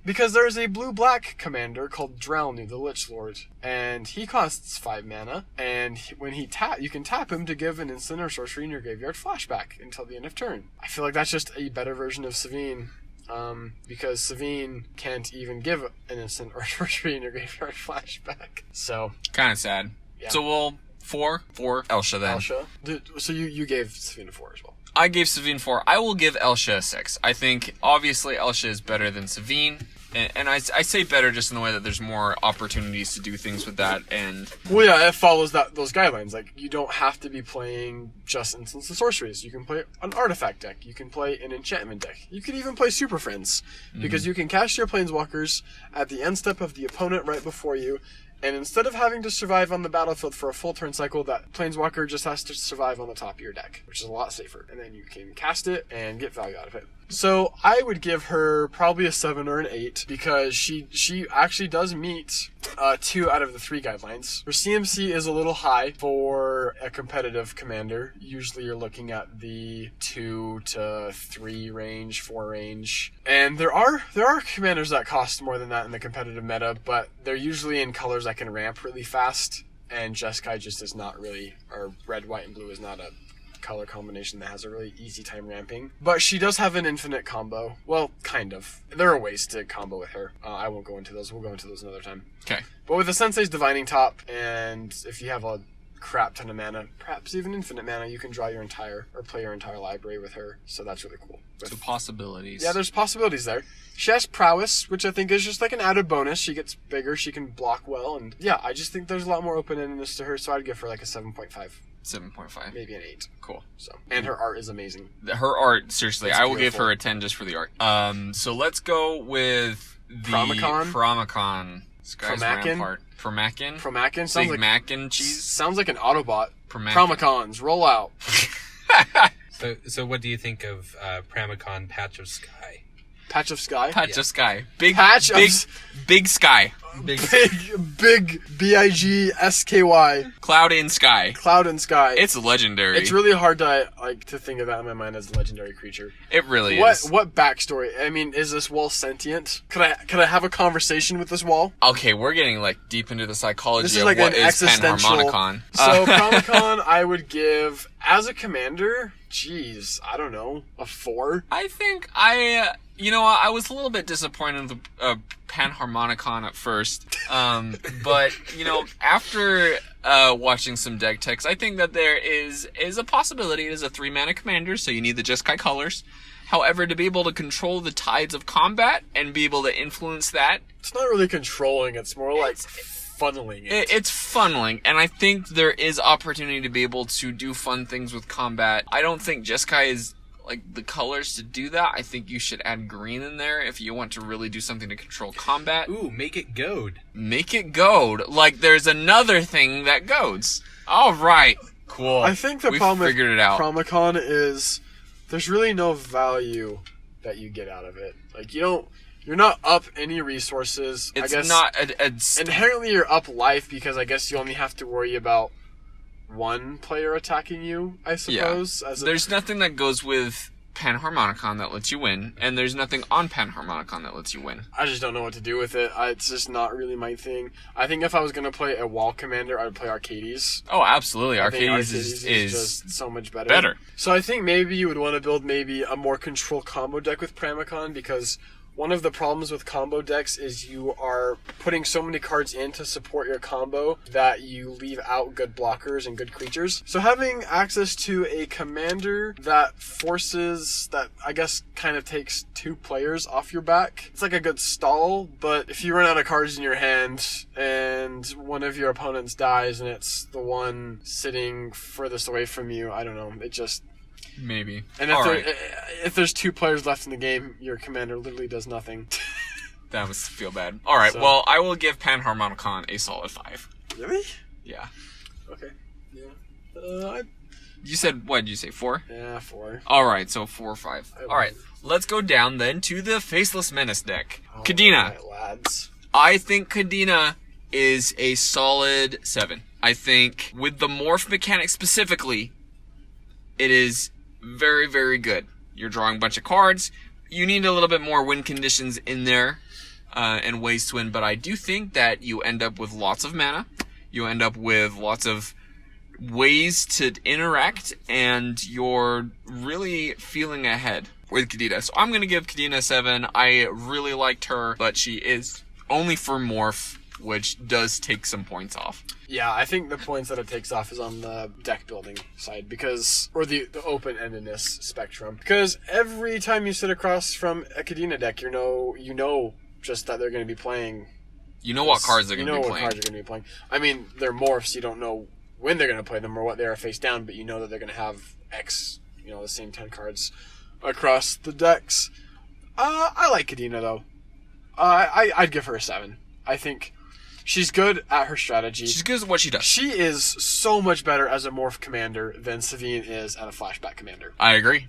Because there's a blue-black commander called Drownu, the Lich Lord, and he costs 5 mana, and when he you can tap him to give an instant or sorcery in your graveyard flashback until the end of turn. I feel like that's just a better version of Savine, because Savine can't even give an instant or sorcery in your graveyard flashback. So kind of sad. Yeah. So we'll 4 Elsha then. Elsha. So you gave Savine a 4 as well. I gave Savine 4. I will give Elsha a 6. I think, obviously, Elsha is better than Savine. And I say better just in the way that there's more opportunities to do things with that. And well, yeah, it follows those guidelines. Like, you don't have to be playing just instants and sorceries. You can play an artifact deck. You can play an enchantment deck. You can even play Super Friends. Because you can cast your planeswalkers at the end step of the opponent right before you. And instead of having to survive on the battlefield for a full turn cycle, that Planeswalker just has to survive on the top of your deck, which is a lot safer. And then you can cast it and get value out of it. So I would give her probably a 7 or an 8, because she actually does meet 2 out of the 3 guidelines. Her CMC is a little high for a competitive commander. Usually you're looking at the 2 to 3 range, 4 range. And there are commanders that cost more than that in the competitive meta, but they're usually in colors that can ramp really fast. And Jeskai just is not really, or red, white, and blue is not a color combination that has a really easy time ramping. But she does have an infinite combo. Well, kind of. There are ways to combo with her. I won't go into those. We'll go into those another time. okay. But with the Sensei's Divining Top, and if you have a crap ton of mana, perhaps even infinite mana, you can draw your entire, or play your entire library with her. So that's really cool. So possibilities. Yeah, there's possibilities there. She has prowess, which I think is just like an added bonus. She gets bigger, she can block well, and yeah, I just think there's a lot more open-endedness to her, so I'd give her like a 7.5. 7.5. Maybe an 8. Cool. So, and her art is amazing. Her art, seriously, It's I will beautiful. give her a 10 just for the art. So let's go with the Promacon. Sky's Promacan? Rampart. Promacan? Promacan sounds Big like mac and cheese? sounds like an Autobot. Promacan. Promacons, roll out. So what do you think of Pramacon Patch of Sky? Patch of Sky. Patch of sky. Big Patch of big sky. Big. Big B-I-G-S-K-Y. Cloud in Sky. Cloud and Sky. It's legendary. It's really hard to think of that in my mind as a legendary creature. It really is. What backstory? I mean, is this wall sentient? Could I have a conversation with this wall? Okay, we're getting deep into the psychology This is of like what an is existential. Panharmonicon. So Panharmonicon, I would give as a commander. Geez, I don't know, a 4. I think I was a little bit disappointed with Panharmonicon at first. But, after watching some deck techs, I think that there is a possibility. It is a 3-mana commander, so you need the Jeskai colors. However, to be able to control the tides of combat and be able to influence that... It's not really controlling, it's more like funneling it. It's funneling, and I think there is opportunity to be able to do fun things with combat. I don't think Jeskai is the colors to do that. I think you should add green in there if you want to really do something to control combat. Ooh, make it goad. Make it goad. There's another thing that goads. All right, cool. I think the we problem with figured it out. Panharmonicon is there's really no value that you get out of it. You're not up any resources. It's I guess not inherently you're up life because I guess you only have to worry about one player attacking you, I suppose. Yeah. There's nothing that goes with Panharmonicon that lets you win, and there's nothing on Panharmonicon that lets you win. I just don't know what to do with it. It's just not really my thing. I think if I was going to play a wall commander, I would play Arcades. Oh, absolutely. I think Arcades is just so much better. So I think maybe you would want to build maybe a more control combo deck with Panharmonicon because one of the problems with combo decks is you are putting so many cards in to support your combo that you leave out good blockers and good creatures. So having access to a commander that I guess kind of takes 2 players off your back, it's like a good stall, but if you run out of cards in your hand and one of your opponents dies and it's the one sitting furthest away from you, I don't know, it just... Maybe. And if there's 2 players left in the game, your commander literally does nothing. That must feel bad. All right, well, I will give Panharmonicon a solid 5. Really? Yeah. Okay. Yeah. You said, what did you say, 4? Yeah, 4. All right, so 4 or 5. All right, let's go down then to the Faceless Menace deck. Cadena. Right, lads. I think Cadena is a solid 7. I think with the morph mechanic specifically, it is very, very good. You're drawing a bunch of cards. You need a little bit more win conditions in there and ways to win, but I do think that you end up with lots of mana. You end up with lots of ways to interact, and you're really feeling ahead with Cadena. So I'm going to give Cadena a 7. I really liked her, but she is only for morph, which does take some points off. Yeah, I think the points that it takes off is on the deck building side or the open-endedness spectrum. Because every time you sit across from a Cadena deck, you know just that they're going to be playing. You know what cards they're going to be playing. You know what cards they're going to be playing. I mean, they're morphs. You don't know when they're going to play them or what they are face down, but you know that they're going to have X, the same 10 cards across the decks. I like Cadena, though. I'd give her a 7. I think... She's good at her strategy. She's good at what she does. She is so much better as a morph commander than Savine is at a flashback commander. I agree.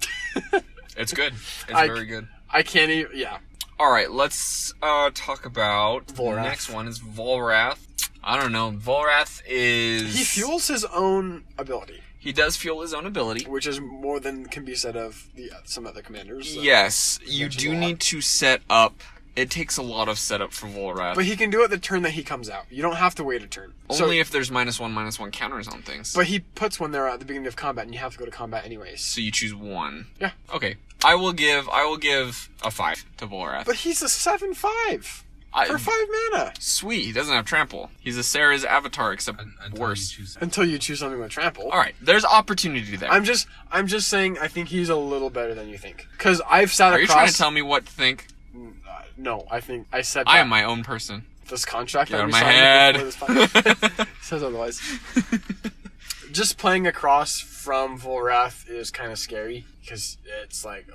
It's good. It's very good. I can't even... Yeah. All right, let's talk about... Volrath. The next one is Volrath. I don't know. Volrath is... He fuels his own ability. He does fuel his own ability. Which is more than can be said of some other commanders. Yes. You do need to set up... It takes a lot of setup for Volrath. But he can do it the turn that he comes out. You don't have to wait a turn. Only if there's -1/-1 counters on things. But he puts one there at the beginning of combat, and you have to go to combat anyways. So you choose one. Yeah. Okay. I will give a 5 to Volrath. But he's a 7/5 for 5 mana. Sweet. He doesn't have trample. He's a Sarah's avatar, except worse. Until you choose something with trample. All right. There's opportunity there. I'm just saying. I think he's a little better than you think. Because I've sat across. Are you trying to tell me what to think? No, I think I said I am my own person. This contract Get that out we of my signed head. says otherwise. Just playing across from Volrath is kind of scary because it's like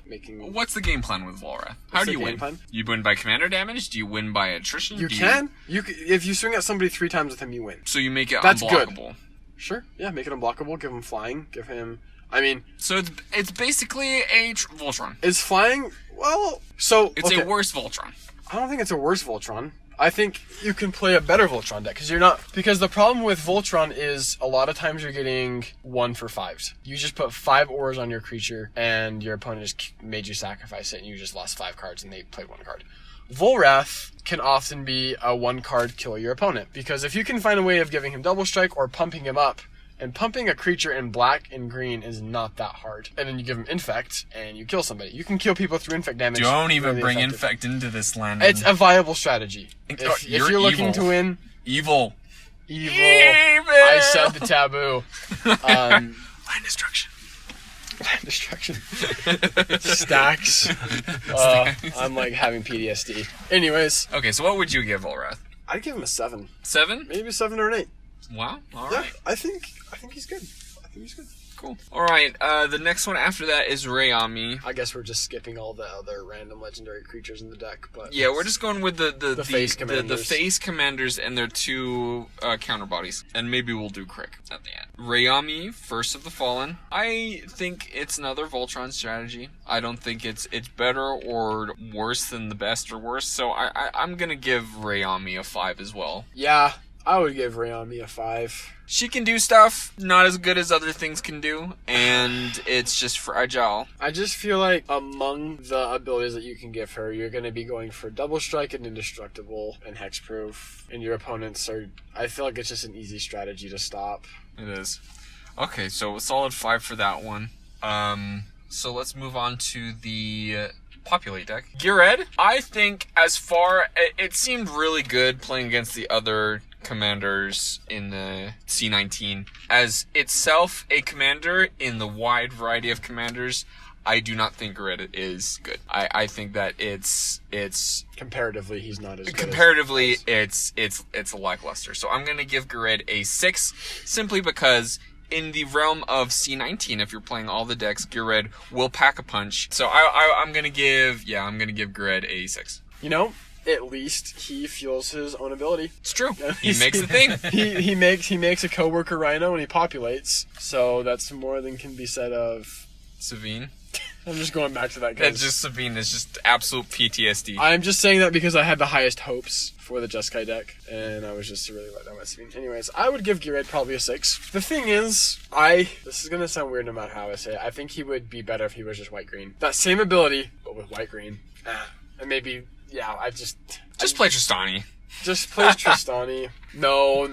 making. What's the game plan with Volrath? How do you win? Plan? You win by commander damage? Do you win by attrition? You can. If you swing at somebody 3 times with him, you win. So you make it That's unblockable. Good. Sure. Yeah, make it unblockable. Give him flying. Give him. I mean. So it's basically a Voltron. Is flying? Well, so it's a worse Voltron. I don't think it's a worse Voltron. I think you can play a better Voltron deck because the problem with Voltron is a lot of times you're getting 1 for 5s. You just put 5 ores on your creature and your opponent just made you sacrifice it and you just lost 5 cards and they played 1 card. Volrath can often be a 1-card kill your opponent because if you can find a way of giving him double strike or pumping him up, and pumping a creature in black and green is not that hard. And then you give him Infect, and you kill somebody. You can kill people through Infect damage. Don't even bring Infect into this, Landon. It's a viable strategy. If you're looking to win... Evil. I said the taboo. Land destruction. Land destruction. Stacks. I'm like having PTSD. Anyways. Okay, so what would you give Volrath? I'd give him a 7. 7? Maybe a 7 or an 8. Wow, alright. Yeah, I think he's good. Cool. Alright, the next one after that is Rayami. I guess we're just skipping all the other random legendary creatures in the deck, but... Yeah, we're just going with the face commanders. The face commanders and their 2 counter bodies. And maybe we'll do Crick at the end. Rayami, First of the Fallen. I think it's another Voltron strategy. I don't think it's better or worse than the best or worst, so I'm gonna give Rayami a 5 as well. Yeah, I would give Rayami a 5. She can do stuff not as good as other things can do, and it's just fragile. I just feel like among the abilities that you can give her, you're going to be going for Double Strike and Indestructible and Hexproof, and your opponents are... I feel like it's just an easy strategy to stop. It is. Okay, so a solid 5 for that one. So let's move on to the... Populate deck. Geared, I think it seemed really good playing against the other commanders in the C19. As itself a commander in the wide variety of commanders, I do not think Geared is good. I think that it's comparatively he's not as good. Comparatively it's a lackluster. So I'm gonna give Geared a 6 simply because in the realm of C19, if you're playing all the decks, Geared will pack a punch. So I'm gonna give Geared a 6. You know, at least he feels his own ability. It's true. He makes the thing. he makes a coworker Rhino and he populates. So that's more than can be said of Savine. I'm just going back to that. That's just Savine is just absolute PTSD. I'm just saying that because I had the highest hopes for the Jeskai deck, and I was just really let down by Savine. Anyways, I would give Geared probably a 6. The thing is, this is gonna sound weird no matter how I say it. I think he would be better if he was just white-green. That same ability, but with white-green. And maybe, yeah, Just play Tristani. Just plays Tristani. No.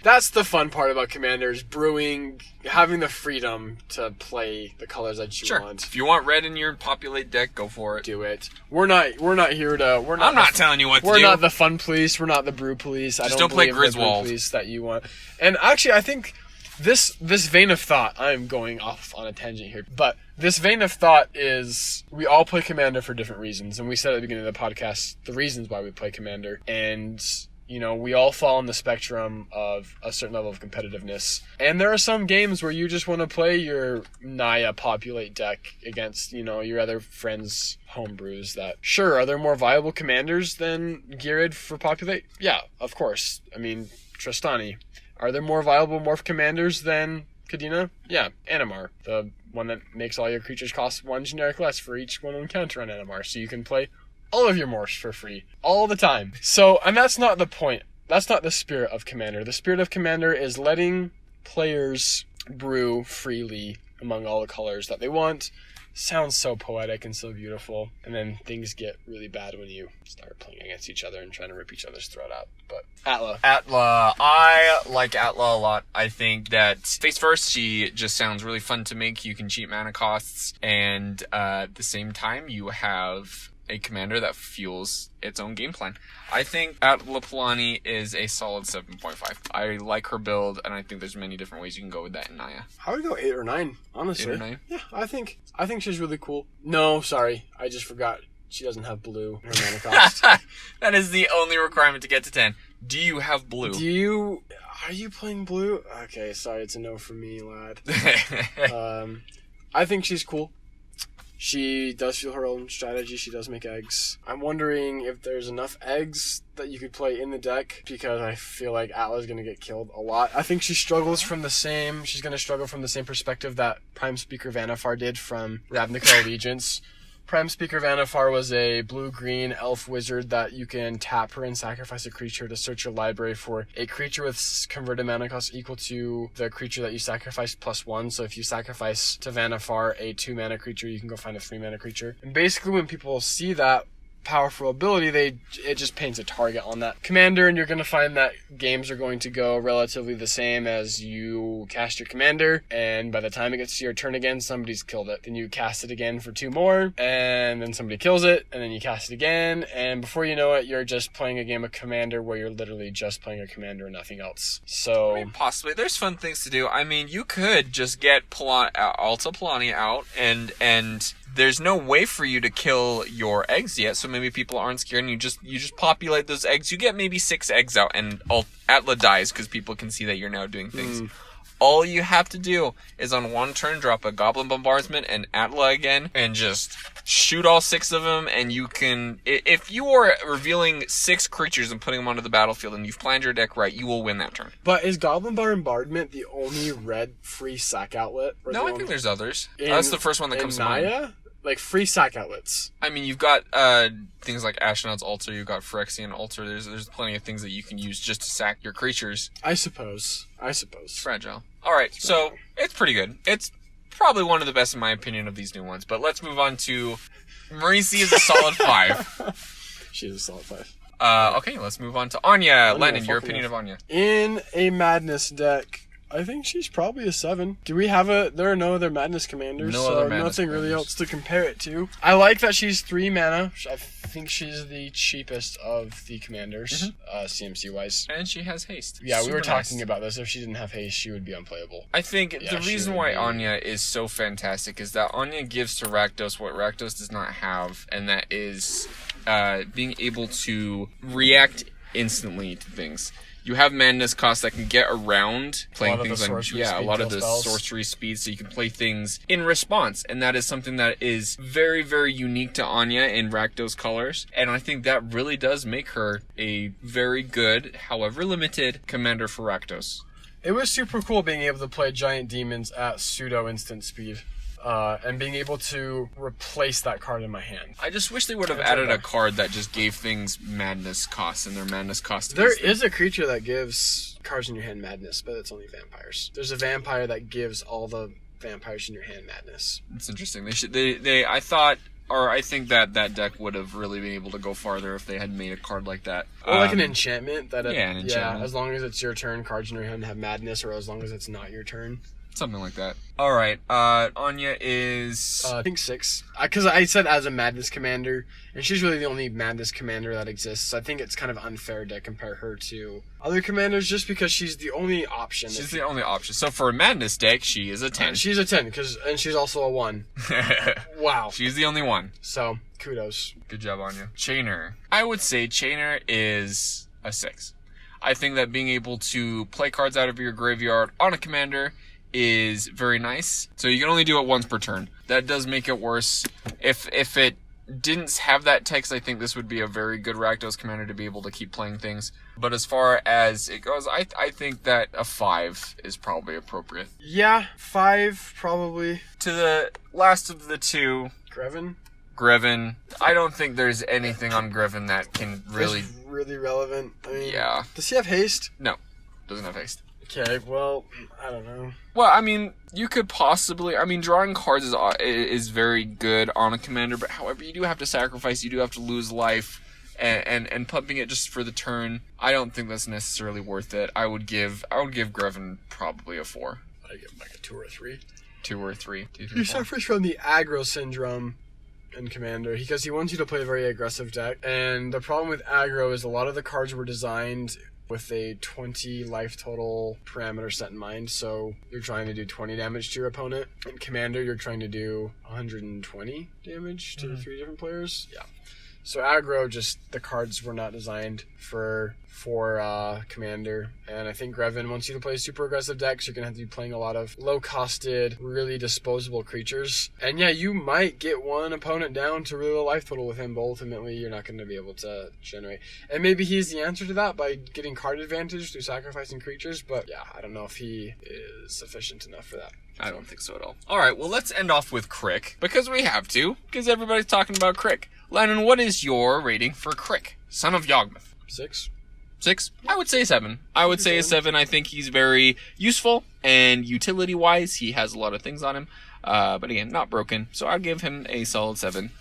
That's the fun part about Commanders, brewing, having the freedom to play the colors that you want. If you want red in your populate deck, go for it. Do it. We're not here to. I'm not telling you what to do. We're not the fun police. We're not the brew police. Just don't play Griswold. The police that you want. And actually, I think this vein of thought. I'm going off on a tangent here, but this vein of thought is we all play Commander for different reasons, and we said at the beginning of the podcast the reasons why we play Commander, and you know we all fall on the spectrum of a certain level of competitiveness. And there are some games where you just want to play your Naya populate deck against your other friends' homebrews. That sure, are there more viable commanders than Geared for populate? Yeah, of course. I mean Tristani. Are there more viable morph commanders than Cadena? Yeah, Animar, the one that makes all your creatures cost 1 generic less for each one encounter on Animar, so you can play all of your morphs for free, all the time. So, and that's not the point. That's not the spirit of Commander. The spirit of Commander is letting players brew freely among all the colors that they want. Sounds so poetic and so beautiful, and then things get really bad when you start playing against each other and trying to rip each other's throat out. But Atla, I like Atla a lot. I think that face first, she just sounds really fun to make. You can cheat mana costs, and at the same time, you have a commander that fuels its own game plan. I think Atla Palani is a solid 7.5. I like her build, and I think there's many different ways you can go with that in Naya. I would go 8 or 9, honestly. 8 or 9? Yeah, I think she's really cool. No, sorry, I just forgot. She doesn't have blue in her mana cost. That is the only requirement to get to 10. Do you have blue? Are you playing blue? Okay, sorry, it's a no for me, lad. I think she's cool. She does feel her own strategy. She does make eggs. I'm wondering if there's enough eggs that you could play in the deck, because I feel like Atla's going to get killed a lot. I think she's going to struggle from the same perspective that Prime Speaker Vanifar did from Ravnica Allegiance, Prime Speaker Vanifar was a blue-green elf wizard that you can tap her and sacrifice a creature to search your library for a creature with converted mana cost equal to the creature that you sacrificed +1. So if you sacrifice to Vanifar a 2-mana creature, you can go find a 3-mana creature. And basically when people see that powerful ability, it just paints a target on that commander, and you're going to find that games are going to go relatively the same as you cast your commander, and by the time it gets to your turn again, somebody's killed it. Then you cast it again for 2 more, and then somebody kills it, and then you cast it again, and before you know it, you're just playing a game of commander where you're literally just playing a commander and nothing else. So I mean, possibly. There's fun things to do. I mean, you could just get Alta Polani out, and there's no way for you to kill your eggs yet, so maybe people aren't scared, and you just populate those eggs. You get maybe 6 eggs out, and Atla dies because people can see that you're now doing things. All you have to do is on 1 turn drop a Goblin Bombardment and Atla again, and just shoot all 6 of them, and you can... If you are revealing 6 creatures and putting them onto the battlefield, and you've planned your deck right, you will win that turn. But is Goblin Bombardment the only red free sack outlet? No, I think there's others. That's the first one that comes to mind. Like free sack outlets. I mean, you've got things like Astronaut's Altar, you've got Phyrexian Altar. There's plenty of things that you can use just to sack your creatures. I suppose. It's fragile. Alright, so it's pretty good. It's probably one of the best in my opinion of these new ones. But let's move on to Marisi is a solid 5. She is a solid 5. Okay, let's move on to Anya. Landon, your opinion of Anya. In a Madness deck, I think she's probably a 7. Do we have there are no other Madness commanders, nothing really else to compare it to. I like that she's 3 mana. I think she's the cheapest of the commanders, CMC wise. And she has haste. Yeah, we were talking about this. If she didn't have haste, she would be unplayable. I think the reason why Anya is so fantastic is that Anya gives to Rakdos what Rakdos does not have, and that is being able to react instantly to things. You have madness costs that can get around playing things like a lot of the sorcery speed, so you can play things in response, and that is something that is very, very unique to Anya in Rakdos colors, and I think that really does make her a very good, however limited, commander for Rakdos. It was super cool being able to play giant demons at pseudo instant speed. And being able to replace that card in my hand. I just wish they would have added a card that just gave things madness costs, and their madness cost. There is a creature that gives cards in your hand madness, but it's only vampires. There's a vampire that gives all the vampires in your hand madness. It's interesting. I think that deck would have really been able to go farther if they had made a card like that. Or like an enchantment. An enchantment. Yeah, as long as it's your turn, cards in your hand have madness, or as long as it's not your turn. Something like that. Alright, Anya is... I think 6. Because I said as a Madness commander, and she's really the only Madness commander that exists. I think it's kind of unfair to compare her to other commanders just because she's the only option. She's the only option. So for a Madness deck, she is a 10. She's a 10, and she's also a 1. Wow. She's the only one. So, kudos. Good job, Anya. Chainer. I would say Chainer is a 6. I think that being able to play cards out of your graveyard on a commander is very nice. So you can only do it once per turn. That does make it worse. If it didn't have that text, I think this would be a very good Rakdos commander to be able to keep playing things. But as far as it goes, I think that a 5 is probably appropriate. Yeah, 5 probably. To the last of the two, Griffin. I don't think there's anything on Griffin that can really... It's really relevant. I mean, yeah. Does he have haste? No, doesn't have haste. Okay, well, I don't know. Well, I mean, you could possibly... I mean, drawing cards is very good on a commander, but however, you do have to sacrifice, you do have to lose life, and pumping it just for the turn, I don't think that's necessarily worth it. I would give Griffin probably a 4. I'd give him like a 2 or a 3. 2 or 3. He suffers from the aggro syndrome in Commander, because he wants you to play a very aggressive deck, and the problem with aggro is a lot of the cards were designed with a 20 life total parameter set in mind, so you're trying to do 20 damage to your opponent. In Commander, you're trying to do 120 damage to 3 different players. Yeah. So aggro, just the cards were not designed for commander, and I think Griffin wants you to play super aggressive decks. You're gonna have to be playing a lot of low-costed, really disposable creatures. And yeah, you might get one opponent down to really low life total with him, but ultimately you're not gonna be able to generate. And maybe he's the answer to that by getting card advantage through sacrificing creatures, but yeah, I don't know if he is sufficient enough for that. I don't think so at all. All right, well, let's end off with Crick, because we have to, because everybody's talking about Crick. Landon, what is your rating for Crick, son of Yawgmoth? 6. 6? I would say 7. I would say a 7. I think he's very useful, and utility-wise, he has a lot of things on him. But again, not broken. So I'll give him a solid 7.